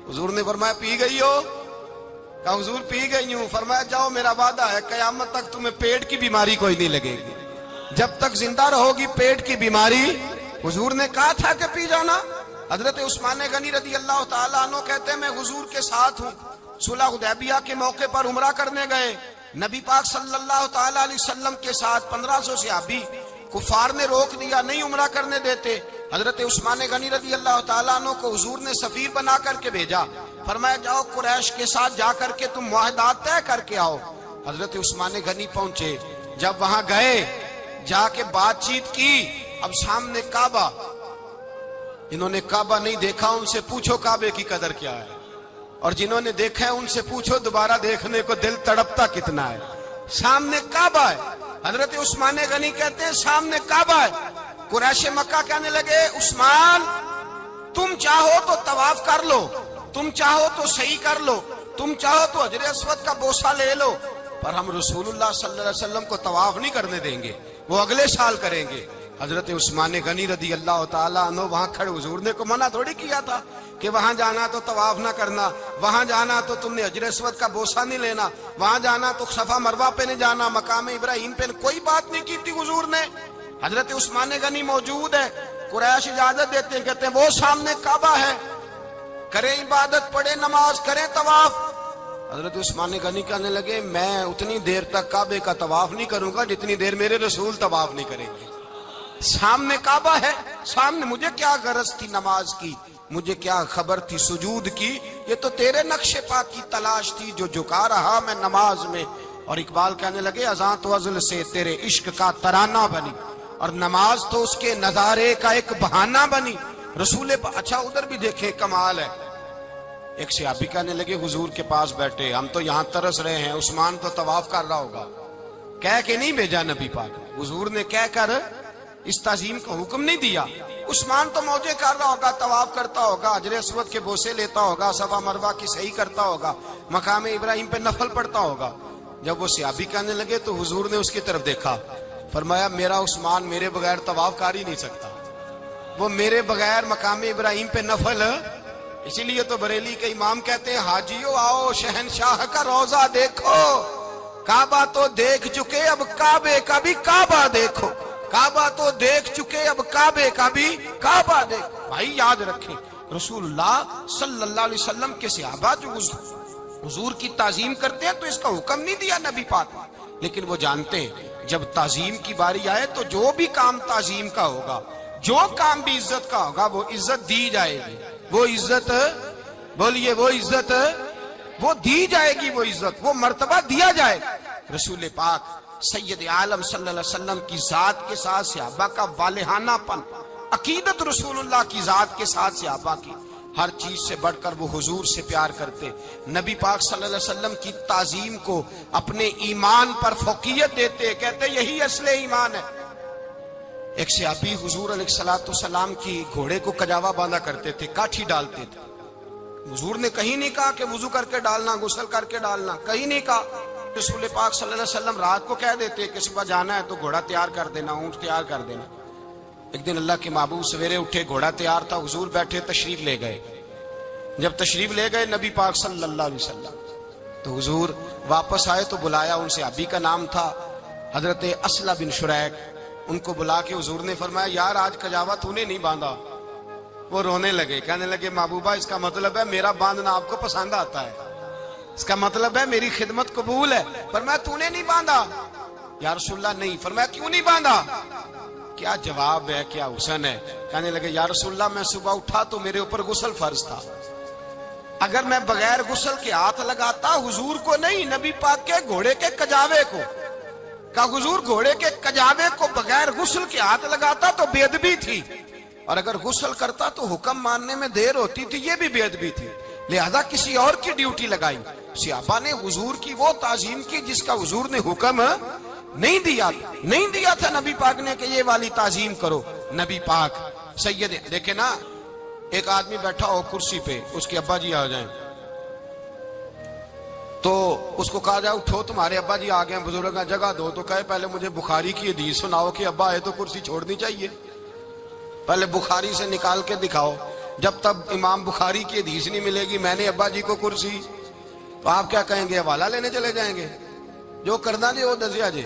حضور نے فرمایا پی گئی ہو؟ کہا حضور پی گئی ہوں۔ فرمایا جاؤ میرا وعدہ ہے قیامت تک تمہیں پیٹ کی بیماری کوئی نہیں لگے گی، جب تک زندہ رہو گی پیٹ کی بیماری۔ حضور نے کہا تھا کہ پی جانا۔ حضرت عثمان غنی رضی اللہ تعالیٰ عنہ کہتے ہیں میں حضور کے ساتھ ہوں، صلح حدیبیہ کے موقع پر عمرہ کرنے گئے، نبی پاک صلی اللہ تعالیٰ علیہ وسلم کے ساتھ 1500 صحابی، کفار نے روک دیا، نہیں عمرہ کرنے دیتے۔ حضرت عثمان غنی رضی اللہ تعالیٰ عنہ کو حضور نے سفیر بنا کر کے بھیجا، فرمایا جاؤ قریش کے ساتھ جا کر کے تم معاہدات طے کر کے آؤ۔ حضرت عثمان غنی پہنچے، جب وہاں گئے جا کے بات چیت کی، اب سامنے کعبہ، جنہوں نے کعبہ نہیں دیکھا ان سے پوچھو کعبے کی قدر کیا ہے، اور جنہوں نے دیکھا ہے ان سے پوچھو دوبارہ دیکھنے کو دل تڑپتا کتنا ہے۔ سامنے کعبہ ہے، حضرت عثمان غنی کہتے ہیں سامنے کعبہ ہے۔ قریش مکہ کہنے لگے عثمان تم چاہو تو طواف کر لو، تم چاہو تو صحیح کر لو، تم چاہو تو حجر اسود کا بوسہ لے لو، پر ہم رسول اللہ صلی اللہ علیہ وسلم کو طواف نہیں کرنے دیں گے، وہ اگلے سال کریں گے۔ حضرت عثمان غنی رضی اللہ تعالیٰ عنہ وہاں کھڑے، حضور نے کو منع تھوڑی کیا تھا کہ وہاں جانا تو طواف نہ کرنا، وہاں جانا تو تم نے حجر اسود کا بوسہ نہیں لینا، وہاں جانا تو صفا مروہ پہ نہیں جانا، مقام ابراہیم پہ کوئی بات نہیں کی تھی حضور نے۔ حضرت عثمان غنی موجود ہے، قریش اجازت دیتے ہیں، کہتے ہیں وہ سامنے کعبہ ہے، کریں عبادت، پڑھیں نماز، کریں طواف۔ حضرت عثمان غنی کہنے لگے میں اتنی دیر تک کعبے کا طواف نہیں کروں گا جتنی دیر میرے رسول طواف نہیں کریں گے۔ سامنے کعبہ ہے، سامنے، مجھے کیا غرض تھی نماز کی، مجھے کیا خبر تھی سجود کی، یہ تو تیرے نقش پاک کی تلاش تھی جو جھکا رہا میں نماز میں۔ اور اقبال کہنے لگے اذان تو ازل سے تیرے عشق کا ترانہ بنی، اور نماز تو اس کے نظارے کا ایک بہانہ بنی۔ رسول اچھا ادھر بھی دیکھیں کمال ہے، ایک صحابی کہنے لگے حضور کے پاس بیٹھے ہم تو یہاں ترس رہے ہیں، عثمان تو طواف کر رہا ہوگا، کہہ کے نہیں بھیجا نبی پاک، حضور نے کہہ کر اس تعظیم کا حکم نہیں دیا۔ عثمان تو موجے کر رہا ہوگا، طواف کرتا ہوگا، حجر اسود کے بوسے لیتا ہوگا، صفا مروہ کی صحیح کرتا ہوگا، مقام ابراہیم پہ نفل پڑھتا ہوگا۔ جب وہ صحابی کہنے لگے تو حضور نے اس کی طرف دیکھا، فرمایا میرا عثمان میرے بغیر طواف کر ہی نہیں سکتا، وہ میرے بغیر مقام ابراہیم پہ نفل۔ اسی لیے تو بریلی کے امام کہتے ہیں حاجیو آؤ شہنشاہ کا روضہ دیکھو، کعبہ تو دیکھ چکے اب کعبے کا بھی کعبہ دیکھو، کعبہ تو دیکھ چکے اب کعبے کا بھی کعبہ دیکھو۔ بھائی یاد رکھیں رسول اللہ صلی اللہ علیہ وسلم کے صحابہ جو حضور کی تعظیم کرتے ہیں تو اس کا حکم نہیں دیا نبی پاک، لیکن وہ جانتے ہیں جب تعظیم کی باری آئے تو جو بھی کام تعظیم کا ہوگا، جو کام بھی عزت کا ہوگا وہ عزت دی جائے گی، وہ عزت بولیے، وہ عزت وہ دی جائے گی، وہ عزت وہ مرتبہ دیا جائے گا۔ رسول پاک سید عالم صلی اللہ علیہ وسلم کی ذات کے ساتھ صحابہ کا والہانہ پن، عقیدت رسول اللہ کی ذات کے ساتھ صحابہ کی، ہر چیز سے بڑھ کر وہ حضور سے پیار کرتے، نبی پاک صلی اللہ علیہ وسلم کی تعظیم کو اپنے ایمان پر فوقیت دیتے، کہتے یہی اصل ایمان ہے۔ ایک صحابی حضور علیہ الصلوۃ والسلام کی گھوڑے کو کجاوا باندھا کرتے تھے، کاٹھی ڈالتے تھے، حضور نے کہیں نہیں کہا کہ وضو کر کے ڈالنا، غسل کر کے ڈالنا، کہیں نہیں کہا۔ رسول پاک صلی اللہ علیہ وسلم رات کو کہہ دیتے کہ صبح جانا ہے تو گھوڑا تیار کر دینا، اونٹ تیار کر دینا۔ ایک دن اللہ کے محبوب سویرے اٹھے، گھوڑا تیار تھا، حضور بیٹھے تشریف لے گئے۔ جب تشریف لے گئے نبی پاک صلی اللہ علیہ وسلم تو حضور واپس آئے تو بلایا، ان سے ابھی کا نام تھا حضرت اسلہ بن شریک، ان کو بلا کے حضور نے فرمایا یار آج کجاوا تو نے نہیں باندھا. وہ رونے لگے, کہنے لگے محبوبہ اس کا مطلب ہے میرا باندھنا آپ کو پسند آتا ہے, اس کا مطلب ہے میری خدمت قبول ہے. فرمایا تو نے نہیں باندھا؟ یا رسول اللہ نہیں. فرمایا کیوں نہیں باندھا؟ کیا جواب ہے, کیا حسن ہے. کہنے لگے یا رسول اللہ میں صبح اٹھا تو میرے اوپر غسل فرض تھا, اگر میں بغیر غسل کے ہاتھ لگاتا حضور کو نہیں نبی پاک کے گھوڑے کے کجاوے کو, کہ حضور گھوڑے کے کجاوے کو بغیر غسل کے ہاتھ لگاتا تو بے ادبی تھی, اور اگر غسل کرتا تو حکم ماننے میں دیر ہوتی تھی, یہ بھی بے ادبی تھی. لہذا کسی اور کی ڈیوٹی لگائی. صحابہ نے حضور کی وہ تعظیم کی جس کا حضور نے حکم نہیں دیا تھا نبی پاک نے کہ یہ والی تعظیم کرو. نبی پاک سید دیکھیں نا, ایک آدمی بیٹھا ہو کرسی پہ, اس کے ابا جی آ جائیں تو اس کو کہا جائے اٹھو تمہارے ابا جی آ گئے بزرگ کا جگہ دو, تو کہے پہلے مجھے بخاری کی حدیث سناؤ کہ ابا ہے تو کرسی چھوڑنی چاہیے, پہلے بخاری سے نکال کے دکھاؤ. جب تک امام بخاری کی حدیث نہیں ملے گی میں نے ابا جی کو کرسی, تو آپ کیا کہیں گے, حوالہ لینے چلے جائیں گے, جو کرنا جی وہ دسیا جی,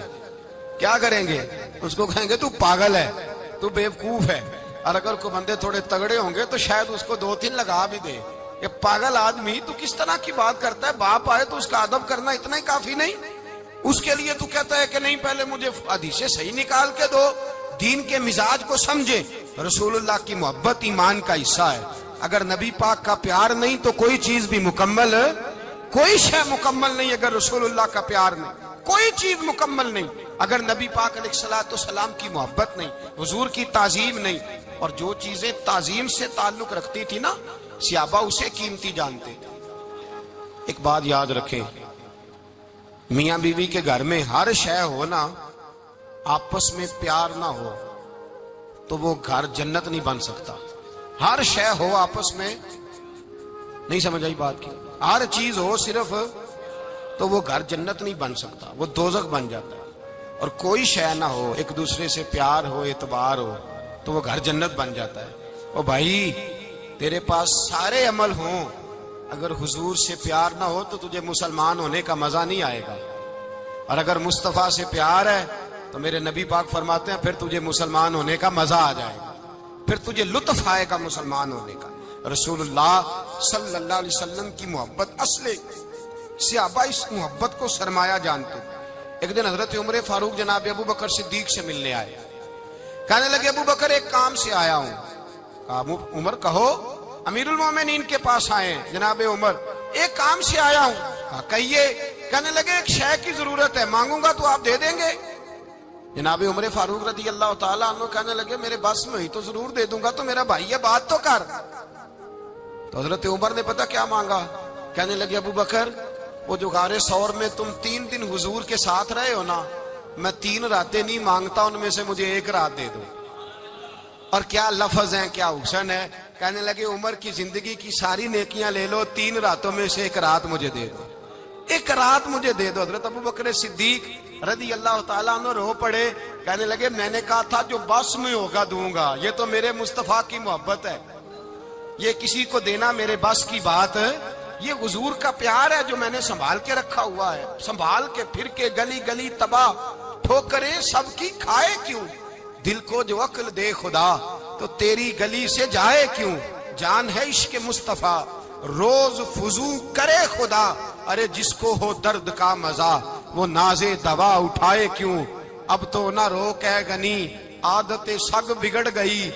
کیا کریں گے, اس کو کہیں گے تو پاگل ہے, تو بیوقوف ہے. اور اگر کوئی بندے تھوڑے تگڑے ہوں گے تو شاید اس کو 2-3 لگا بھی دے, یہ پاگل آدمی تو کس طرح کی بات کرتا ہے, باپ آئے تو اس کا ادب کرنا اتنا ہی کافی نہیں, اس کے لیے تو کہتا ہے کہ نہیں پہلے مجھے حدیثیں صحیح نکال کے دو, دین کے مزاج کو سمجھے. رسول اللہ کی محبت ایمان کا حصہ ہے, اگر نبی پاک کا پیار نہیں تو کوئی چیز بھی مکمل, کوئی شے مکمل نہیں. اگر رسول اللہ کا پیار نہیں کوئی چیز مکمل نہیں, اگر نبی پاک علیہ الصلوۃ والسلام کی محبت نہیں, حضور کی تعظیم نہیں. اور جو چیزیں تعظیم سے تعلق رکھتی تھی نا صحابہ اسے قیمتی جانتے تھے. ایک بات یاد رکھیں, میاں بیوی کے گھر میں ہر شے ہو نا, آپس میں پیار نہ ہو تو وہ گھر جنت نہیں بن سکتا. ہر شے ہو آپس میں, نہیں سمجھ آئی بات کی, ہر چیز ہو صرف تو وہ گھر جنت نہیں بن سکتا, وہ دوزخ بن جاتا ہے. اور کوئی شے نہ ہو, ایک دوسرے سے پیار ہو, اعتبار ہو, تو وہ گھر جنت بن جاتا ہے. او بھائی تیرے پاس سارے عمل ہوں, اگر حضور سے پیار نہ ہو تو تجھے مسلمان ہونے کا مزہ نہیں آئے گا, اور اگر مصطفیٰ سے پیار ہے تو میرے نبی پاک فرماتے ہیں پھر تجھے مسلمان ہونے کا مزہ آ جائے گا, پھر تجھے لطف آئے گا مسلمان ہونے کا. رسول اللہ صلی اللہ علیہ وسلم کی محبت اصل, صحابہ اس محبت کو سرمایہ جانتے. ایک دن حضرت عمر فاروق جناب ابو بکر صدیق سے ملنے آئے, کہنے لگے ابو بکر ایک کام سے آیا ہوں. کہا عمر کہو. امیر المومنین کے پاس آئے جناب عمر, ایک کام سے آیا ہوں. کہا کہیے. کہنے لگے ایک شے کی ضرورت ہے, مانگوں گا تو آپ دے دیں گے؟ جناب عمر فاروق رضی اللہ تعالیٰ عنہ کہنے لگے میرے بس میں ہی تو ضرور دے دوں گا, تو میرا بھائی ہے بات تو کر. تو حضرت عمر نے پتہ کیا مانگا, کہنے لگے ابو بکر وہ جو غار ثور میں تم 3 دن حضور کے ساتھ رہے ہو نا, میں 3 راتیں نہیں مانگتا, ان میں سے مجھے 1 رات دے دو. اور کیا لفظ ہیں, کیا حسن ہے. کہنے لگے عمر کی زندگی کی ساری نیکیاں لے لو, 3 راتوں میں سے 1 رات مجھے دے دو, 1 رات مجھے دے دو. حضرت ابو بکر صدیق رضی اللہ تعالیٰ عنہ رو پڑے, کہنے لگے میں نے کہا تھا جو بس میں ہوگا دوں گا, یہ تو میرے مصطفیٰ کی محبت ہے, یہ کسی کو دینا میرے بس کی بات ہے, یہ حضور کا پیار ہے جو میں نے سنبھال کے رکھا ہوا ہے. سنبھال کے پھر کے گلی گلی تباہ, ٹھوکریں سب کی کھائے کیوں, دل کو جو عقل دے خدا تو تیری گلی سے جائے کیوں. جان ہے عشق مصطفیٰ روز فضو کرے خدا, ارے جس کو ہو درد کا مزہ وہ ناز دوا اٹھائے کیوں. اب تو نہ روک ہے غنی عادت سگ بگڑ گئی,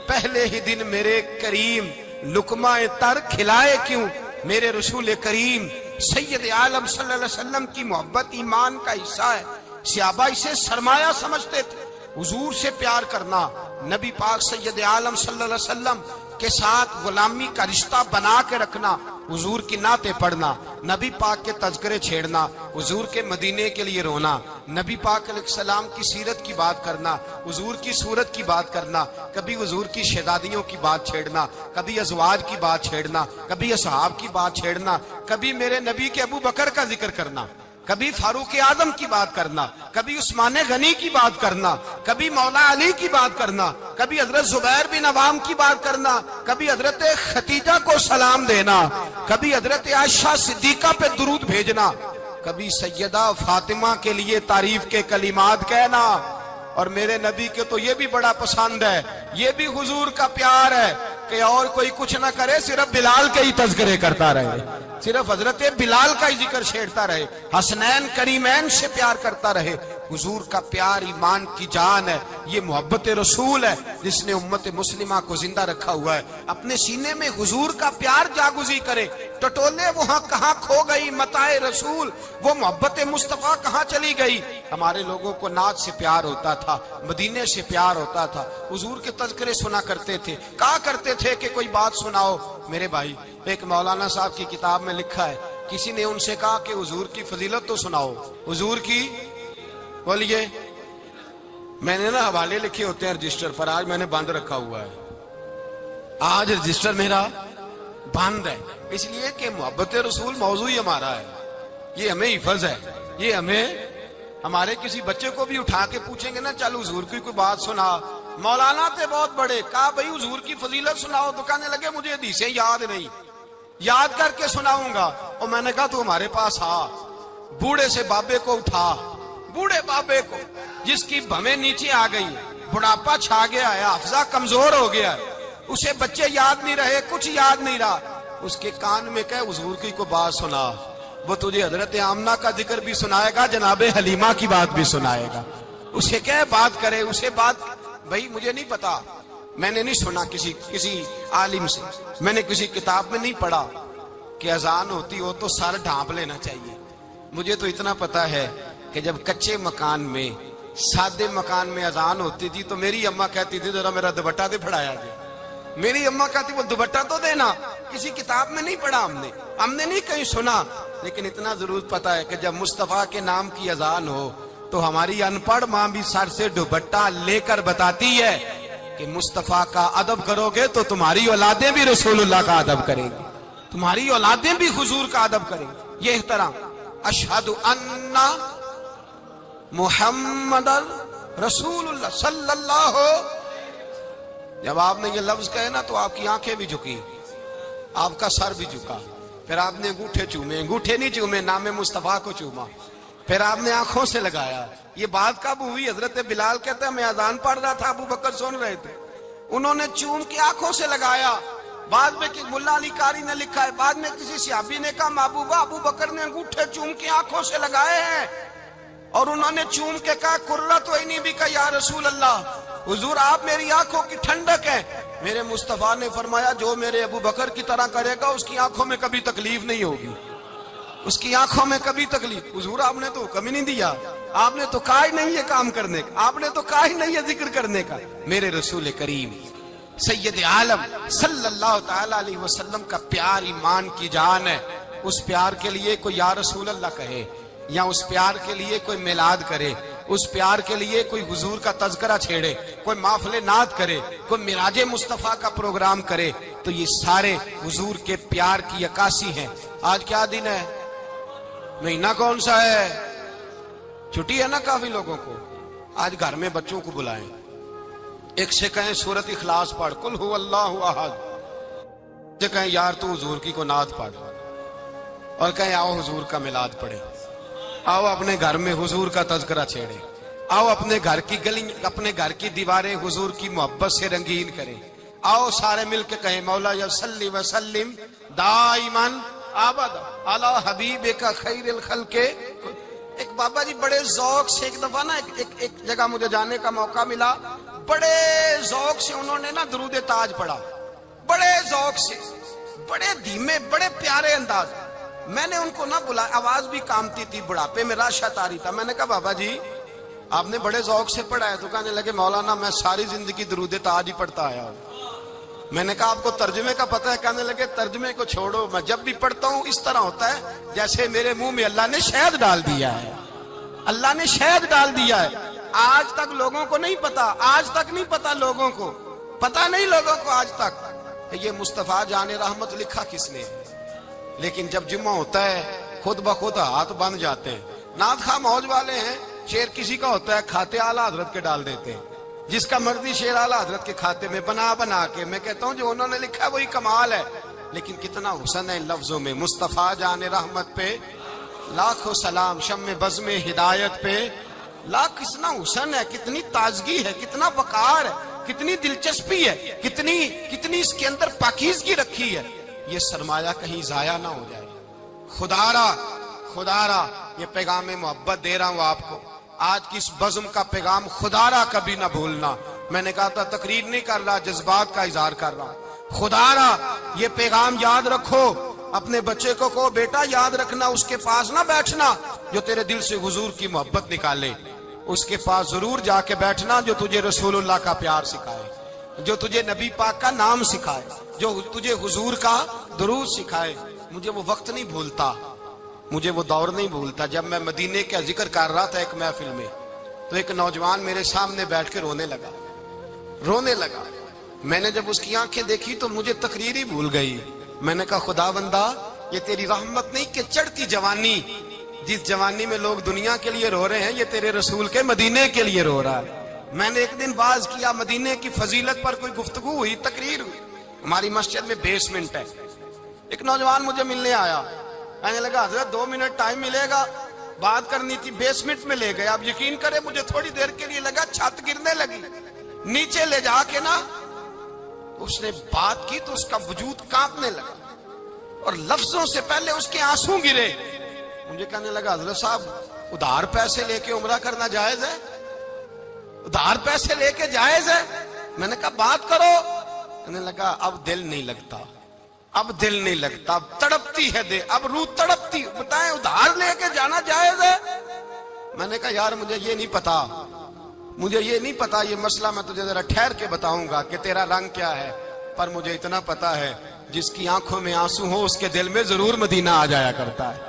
پہلے ہی دن میرے کریم لقمہ تر کھلائے کیوں. میرے رسول کریم سید عالم صلی اللہ علیہ وسلم کی محبت ایمان کا حصہ ہے. صحابہ اسے سرمایہ سمجھتے تھے. حضور سے پیار کرنا, نبی پاک سید عالم صلی اللہ علیہ وسلم کے ساتھ غلامی کا رشتہ بنا کے رکھنا, حضور کی نعتیں پڑھنا, نبی پاک کے تذکرے چھیڑنا, حضور کے مدینے کے لیے رونا, نبی پاک علیہ السلام کی سیرت کی بات کرنا, حضور کی صورت کی بات کرنا, کبھی حضور کی شہزادیوں کی بات چھیڑنا, کبھی ازواج کی بات چھیڑنا, کبھی اصحاب کی بات چھیڑنا, کبھی میرے نبی کے ابو بکر کا ذکر کرنا, کبھی فاروق اعظم کی بات کرنا, کبھی عثمان غنی کی بات کرنا, کبھی مولا علی کی بات کرنا, کبھی حضرت زبیر بن عوام کی بات کرنا, کبھی حضرت خدیجہ کو سلام دینا, کبھی حضرت عائشہ صدیقہ پہ درود بھیجنا, کبھی سیدہ فاطمہ کے لیے تعریف کے کلمات کہنا, اور میرے نبی کے تو یہ بھی بڑا پسند ہے، یہ بھی حضور کا پیار ہے کہ اور کوئی کچھ نہ کرے، صرف بلال کے ہی تذکرے کرتا رہے، صرف حضرت بلال کا ہی ذکر چھیڑتا رہے، حسنین کریمین سے پیار کرتا رہے۔ حضور کا پیار ایمان کی جان ہے، یہ محبت رسول ہے جس نے امت مسلمہ کو زندہ رکھا ہوا ہے۔ اپنے سینے میں حضور کا پیار جاگزی کرے، ٹٹولے وہاں کہاں کھو گئی متاع رسول، وہ محبت مصطفیٰ کہاں چلی گئی۔ ہمارے لوگوں کو نعت سے پیار ہوتا تھا، مدینے سے پیار ہوتا تھا، حضور کے تذکرے سنا کرتے تھے، کہا کرتے تھے کہ کوئی بات سناؤ۔ میرے بھائی، ایک مولانا صاحب کی کتاب میں لکھا ہے، کسی نے ان سے کہا کہ حضور کی فضیلت تو سناؤ، حضور کی بولیے۔ میں نے نا حوالے لکھے ہوتے ہیں رجسٹر پر، آج میں نے بند رکھا ہوا ہے، آج رجسٹر میرا بند ہے، اس لیے کہ محبت رسول موضوع ہی ہمارا ہے، یہ ہمیں حفظ ہے، یہ ہمیں ہمارے کسی بچے کو بھی اٹھا کے پوچھیں گے نا چل حضور کی کوئی بات سنا، مولانا تھے بہت بڑے، کہا بھائی حضور کی فضیلت سناؤ، تو کہنے لگے مجھے حدیثیں یاد نہیں، یاد کر کے سناؤں گا۔ اور میں نے کہا تو ہمارے پاس آ، بوڑھے سے بابے کو اٹھا، بوڑھے بابے کو جس کی بھویں نیچے آ گئی، بڑھاپا چھا گیا ہے، حافظہ کمزور ہو گیا ہے، اسے بچے یاد نہیں رہے، کچھ یاد نہیں رہا، اس کے کان میں کہے حضور کی کو بات سنا، وہ تجھے حضرت آمنہ کا ذکر بھی سنائے گا، جناب حلیمہ کی بات بھی سنائے گا، اسے کہے بات کرے، اسے بات۔ بھائی مجھے نہیں پتا، میں نے نہیں سنا کسی عالم سے، میں نے کسی کتاب میں نہیں پڑھا کہ اذان ہوتی ہو تو سر ڈھانپ لینا چاہیے۔ مجھے تو اتنا پتا ہے کہ جب کچے مکان میں، سادے مکان میں اذان ہوتی تھی تو میری اماں کہتی تھی ذرا میرا دوپٹہ دے پھڑایا جائے، میری اماں کہتی وہ دوپٹہ تو دینا، کسی کتاب میں نہیں پڑھا ہم نے نہیں کہیں سنا، لیکن اتنا ضرور پتا ہے کہ جب مصطفیٰ کے نام کی اذان ہو تو ہماری ان پڑھ ماں بھی سر سے دوپٹہ لے کر بتاتی ہے کہ مصطفیٰ کا ادب کرو گے تو تمہاری اولادیں بھی رسول اللہ کا ادب کریں گی، تمہاری اولادیں بھی حضور کا ادب کریں گی۔ یہ احترام، اشہد ان محمد رسول اللہ صلی اللہ ہو، جب آپ نے یہ لفظ کہے نا تو آپ کی آنکھیں بھی جھکی، آپ کا سر بھی جھکا، پھر آپ نے انگوٹھے چومے، انگوٹھے نہیں چومے، نام مصطفیٰ کو چوما، پھر آپ نے آنکھوں سے لگایا۔ یہ بات کب ہوئی؟ حضرت بلال کہتے ہیں میں اذان پڑھ رہا تھا، ابو بکر سن رہے تھے، انہوں نے چوم کے آنکھوں سے لگایا۔ بعد میں کہ ملا علی قاری نے لکھا ہے، بعد میں کسی صحابی نے کہا محبوبہ ابو بکر نے انگوٹھے چوم کے آنکھوں سے لگائے ہیں، اور انہوں نے چوم کے کہا قرۃ عینی بک یا رسول اللہ، حضور آپ میری آنکھوں کی ٹھنڈک ہے۔ میرے مصطفیٰ نے فرمایا جو میرے ابو بکر کی طرح کرے گا اس کی آنکھوں میں کبھی تکلیف نہیں ہوگی، اس کی آنکھوں میں کبھی تکلیف۔ حضور آپ نے تو حکم ہی نہیں دیا، آپ نے تو کہا ہی نہیں یہ کام کرنے کا، آپ نے تو کہا ہی نہیں یہ ذکر کرنے کا۔ میرے رسول کریم سید عالم صلی اللہ تعالی علیہ وسلم کا پیار ایمان کی جان ہے۔ اس پیار کے لیے کوئی یا رسول اللہ کہے، یا اس پیار کے لیے کوئی میلاد کرے، اس پیار کے لیے کوئی حضور کا تذکرہ چھیڑے، کوئی محفل نعت کرے، کوئی معراج مصطفیٰ کا پروگرام کرے، تو یہ سارے حضور کے پیار کی عکاسی ہیں۔ آج کیا دن ہے؟ مہینہ کون سا ہے؟ چھٹی ہے نا کافی لوگوں کو۔ آج گھر میں بچوں کو بلائیں، ایک سے کہیں سورۃ اخلاص پڑھ، قل هو اللہ احد، سے کہیں یار تو حضور کی کو نعت پڑھ، اور کہیں آؤ حضور کا میلاد پڑھیں، آؤ اپنے گھر میں حضور کا تذکرہ چھیڑیں، آؤ اپنے گھر کی گلی، اپنے گھر کی دیواریں حضور کی محبت سے رنگین کریں، آؤ سارے مل کے کہیں مولا یا صلی وسلم دائما ابدا علی حبیبک خیر الخلق۔ ایک بابا جی بڑے ذوق سے، ایک دفعہ نا ایک جگہ مجھے جانے کا موقع ملا، بڑے ذوق سے انہوں نے نا درود تاج پڑھا، بڑے ذوق سے، بڑے دھیمے، بڑے پیارے انداز۔ میں نے ان کو نہ بلایا، آواز بھی کامتی تھی، بڑھاپے میں راشت آ رہی تھا۔ میں نے کہا بابا جی آپ نے بڑے ذوق سے پڑھا ہے، تو کہنے لگے مولانا میں ساری زندگی درود تاج ہی پڑھتا آیا ہوں۔ میں نے کہا آپ کو ترجمے کا پتہ ہے؟ کہنے لگے ترجمے کو چھوڑو، میں جب بھی پڑھتا ہوں اس طرح ہوتا ہے جیسے میرے منہ میں اللہ نے شہد ڈال دیا ہے، اللہ نے شہد ڈال دیا ہے۔ آج تک لوگوں کو نہیں پتا، آج تک نہیں پتا لوگوں کو، پتا نہیں لوگوں کو آج تک یہ مصطفیٰ جان رحمت لکھا کس نے۔ لیکن جب جمعہ ہوتا ہے خود بخود ہاتھ بند جاتے ہیں۔ نعت خواہ موج والے ہیں، شعر کسی کا ہوتا ہے کھاتے اعلیٰ حضرت کے ڈال دیتے ہیں، جس کا مرضی شعر اعلیٰ حضرت کے کھاتے میں بنا کے۔ میں کہتا ہوں جو انہوں نے لکھا ہے وہی کمال ہے، لیکن کتنا حسن ہے ان لفظوں میں۔ مصطفیٰ جان رحمت پہ لاکھوں سلام، شم بزم ہدایت پہ لا کتنا حسن ہے، کتنی تازگی ہے، کتنا وقار ہے، کتنی دلچسپی ہے، کتنی اس کے اندر پاکیزگی رکھی ہے. یہ سرمایہ کہیں ضائع نہ ہو جائے. خدا را یہ پیغام محبت دے رہا ہوں آپ کو. آج کی اس بزم کا پیغام خدا را کبھی نہ بھولنا. میں نے کہا تھا تقریر نہیں کر رہا، جذبات کا اظہار کر رہا ہوں. خدا را یہ پیغام یاد رکھو. اپنے بچے کو کہو بیٹا یاد رکھنا، اس کے پاس نہ بیٹھنا جو تیرے دل سے حضور کی محبت نکالے. اس کے پاس ضرور جا کے بیٹھنا جو تجھے رسول اللہ کا پیار سکھائے، جو تجھے نبی پاک کا نام سکھائے، جو تجھے حضور کا درود سکھائے. مجھے وہ وقت نہیں بھولتا، مجھے وہ دور نہیں بھولتا جب میں مدینے کا ذکر کر رہا تھا ایک محفل میں، تو ایک نوجوان میرے سامنے بیٹھ کے رونے لگا. میں نے جب اس کی آنکھیں دیکھی تو مجھے تقریر ہی بھول گئی. میں نے کہا خدا بندہ یہ تیری رحمت نہیں کہ چڑھتی جوانی، جس جوانی میں لوگ دنیا کے لیے رو رہے ہیں، یہ تیرے رسول کے مدینے کے لیے رو رہا ہے. میں نے ایک دن باز کیا، مدینے کی فضیلت پر کوئی گفتگو ہوئی، تقریر ہوئی. ہماری مسجد میں بیسمنٹ ہے. ایک نوجوان مجھے ملنے آیا، کہنے لگا حضرت 2 منٹ ٹائم ملے گا، بات کرنی تھی. بیسمنٹ میں لے گئے. آپ یقین کریں مجھے تھوڑی دیر کے لیے لگا چھت گرنے لگی. نیچے لے جا کے نا اس نے بات کی تو اس کا وجود کانپنے لگا اور لفظوں سے پہلے اس کے آنسو گرے. مجھے کہنے لگا حضرت صاحب ادھار پیسے لے کے عمرہ کرنا جائز ہے؟ ادھار پیسے لے کے جائز ہے؟ میں نے کہا بات کرو. کہنے لگا اب دل نہیں لگتا، اب تڑپتی ہے دے، اب روح تڑپتی. بتائیں ادھار لے کے جانا جائز ہے؟ میں نے کہا یار مجھے یہ نہیں پتا یہ مسئلہ میں تجھے ذرا ٹھہر کے بتاؤں گا کہ تیرا رنگ کیا ہے. پر مجھے اتنا پتا ہے جس کی آنکھوں میں آنسو ہو اس کے دل میں ضرور مدینہ آ جایا کرتا ہے.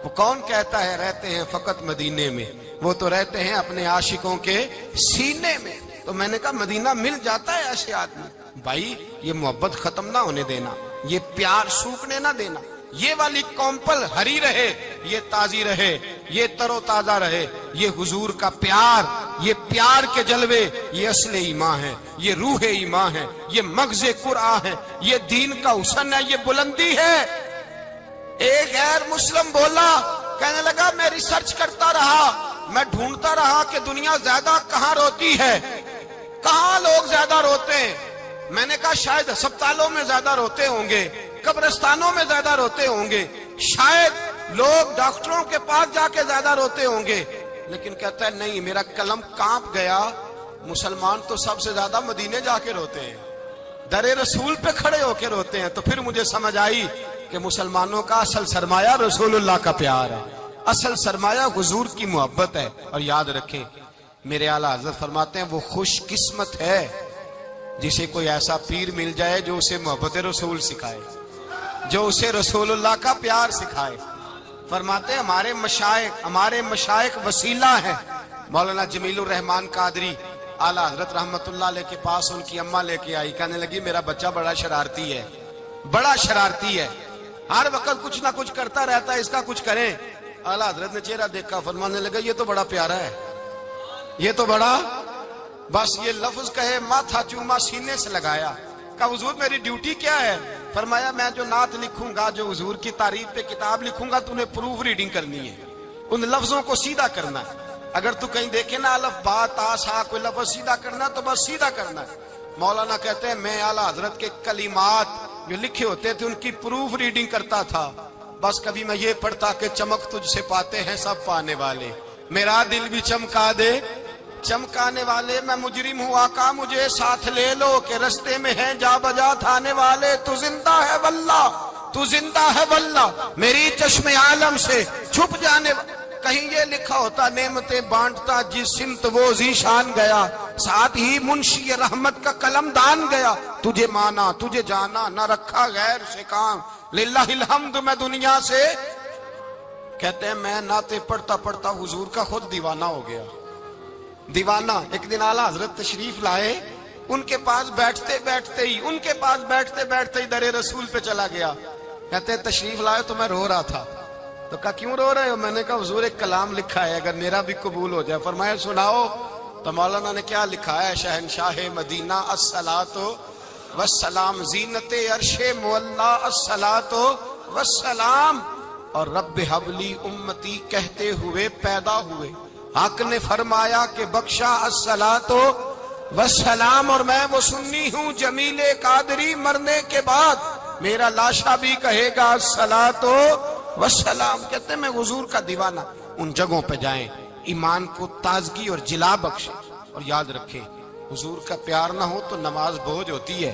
وہ کون کہتا ہے رہتے ہیں فقط مدینے میں؟ وہ تو رہتے ہیں اپنے عاشقوں کے سینے میں. تو میں نے کہا مدینہ مل جاتا ہے ایسے آدمی. بھائی یہ محبت ختم نہ ہونے دینا، یہ پیار سوکھنے نہ دینا. یہ والی کومپل ہری رہے، یہ تازی رہے، یہ تر و تازہ رہے. یہ حضور کا پیار، یہ پیار کے جلوے، یہ اصل ایمان ہے، یہ روح ایمان ہے، یہ مغز قرآن ہے، یہ دین کا حسن ہے، یہ بلندی ہے. ایک غیر مسلم بولا، کہنے لگا میں ریسرچ کرتا رہا، میں ڈھونڈتا رہا کہ دنیا زیادہ کہاں روتی ہے، کہاں لوگ زیادہ روتے ہیں. میں نے کہا شاید ہسپتالوں میں زیادہ روتے ہوں گے، قبرستانوں میں زیادہ روتے ہوں گے، شاید لوگ ڈاکٹروں کے پاس جا کے زیادہ روتے ہوں گے. لیکن کہتا ہے نہیں، میرا قلم کانپ گیا. مسلمان تو سب سے زیادہ مدینے جا کے روتے ہیں، در رسول پہ کھڑے ہو کے روتے ہیں. تو پھر مجھے سمجھ آئی کہ مسلمانوں کا اصل سرمایہ رسول اللہ کا پیار ہے، اصل سرمایہ حضور کی محبت ہے. اور یاد رکھیں میرے اعلیٰ حضرت فرماتے ہیں وہ خوش قسمت ہے جسے کوئی ایسا پیر مل جائے جو اسے محبت رسول سکھائے، جو اسے رسول اللہ کا پیار سکھائے. فرماتے ہیں ہمارے مشائخ وسیلہ ہیں. مولانا جمیل الرحمان قادری اعلیٰ حضرت رحمت اللہ علیہ کے پاس ان کی اماں لے کے آئی. کہنے لگی میرا بچہ بڑا شرارتی ہے، ہر وقت کچھ نہ کچھ کرتا رہتا ہے، اس کا کچھ کریں. اعلیٰ حضرت نے چہرہ دیکھا، فرمانے لگا یہ تو بڑا پیارا ہے، یہ تو بڑا، بس یہ لفظ کہے ماتھا چوما سینے سے لگایا. کہا حضور میری ڈیوٹی کیا ہے؟ فرمایا میں جو نعت لکھوں گا، جو حضور کی تعریف پہ کتاب لکھوں گا، تو انہیں پروف ریڈنگ کرنی ہے، ان لفظوں کو سیدھا کرنا ہے. اگر تو کہیں دیکھے نا الف با تا سا کوئی لفظ سیدھا کرنا تو بس سیدھا کرنا ہے. مولانا کہتے ہیں میں اعلیٰ حضرت کے کلمات جو لکھے ہوتے تھے ان کی پروف ریڈنگ کرتا تھا. بس کبھی میں یہ پڑھتا کہ چمک تجھ سے پاتے ہیں سب پانے والے، میرا دل بھی چمکا دے چمکانے والے. میں مجرم ہوں آقا مجھے ساتھ لے لو کہ رستے میں ہیں جا بجا تھانے والے. تو زندہ ہے واللہ میری چشم عالم سے چھپ جانے. کہیں یہ لکھا ہوتا نعمتیں بانٹتا جس سمت وہ ذیشان گیا، ساتھ ہی منشی رحمت کا قلم دان گیا. تجھے مانا تجھے جانا نہ رکھا غیر سے کام، للہ الحمد میں دنیا سے. کہتے ہیں میں نعتیں پڑھتا پڑھتا حضور کا خود دیوانہ ہو گیا. دیوانہ. ایک دن اعلیٰ حضرت تشریف لائے، ان کے پاس بیٹھتے بیٹھتے ہی در رسول پہ چلا گیا. کہتے ہیں تشریف لائے تو میں رو رہا تھا. تو کہا کیوں رو رہے ہو؟ میں نے کہا حضور ایک کلام لکھا ہے اگر میرا بھی قبول ہو جائے. فرمایا سناؤ. تو مولانا نے کیا لکھا ہے؟ شہنشاہ مدینہ الصلاۃ والسلام، زینت عرش مولا الصلاۃ والسلام، اور رب حبلی امتی کہتے ہوئے پیدا ہوئے. حق نے فرمایا کہ بخشا الصلاۃ والسلام، اور میں وہ سنی ہوں جمیل قادری مرنے کے بعد میرا لاشا بھی کہے گا الصلاۃ والسلام۔ کہتے ہیں میں حضور کا دیوانہ۔ ان جگہوں پہ جائیں، ایمان کو تازگی اور جلا بخشے، اور یاد رکھیں حضور کا پیار نہ ہو تو نماز بوجھ ہوتی ہے،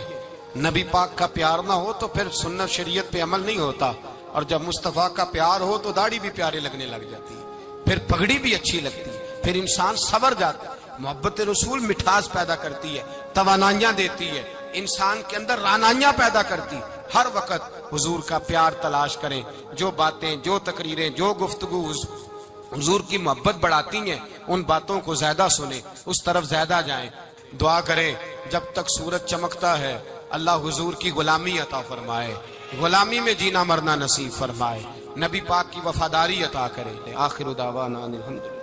نبی پاک کا پیار نہ ہو تو پھر سنت شریعت پہ عمل نہیں ہوتا، اور جب مصطفیٰ کا پیار ہو تو داڑھی بھی پیارے لگنے لگ جاتی ہے، پھر پگڑی بھی اچھی لگتی ہے، پھر انسان سنور جاتا ہے۔ محبت رسول مٹھاس پیدا کرتی ہے، توانائیاں دیتی ہے، انسان کے اندر رانائیاں پیدا کرتی۔ ہر وقت حضور کا پیار تلاش کریں، جو باتیں، جو تقریریں، جو گفتگو حضور کی محبت بڑھاتی ہیں ان باتوں کو زیادہ سنیں، اس طرف زیادہ جائیں۔ دعا کریں جب تک سورج چمکتا ہے اللہ حضور کی غلامی عطا فرمائے، غلامی میں جینا مرنا نصیب فرمائے، نبی پاک کی وفاداری عطا کرے۔ آخر دعوانا الحمدللہ۔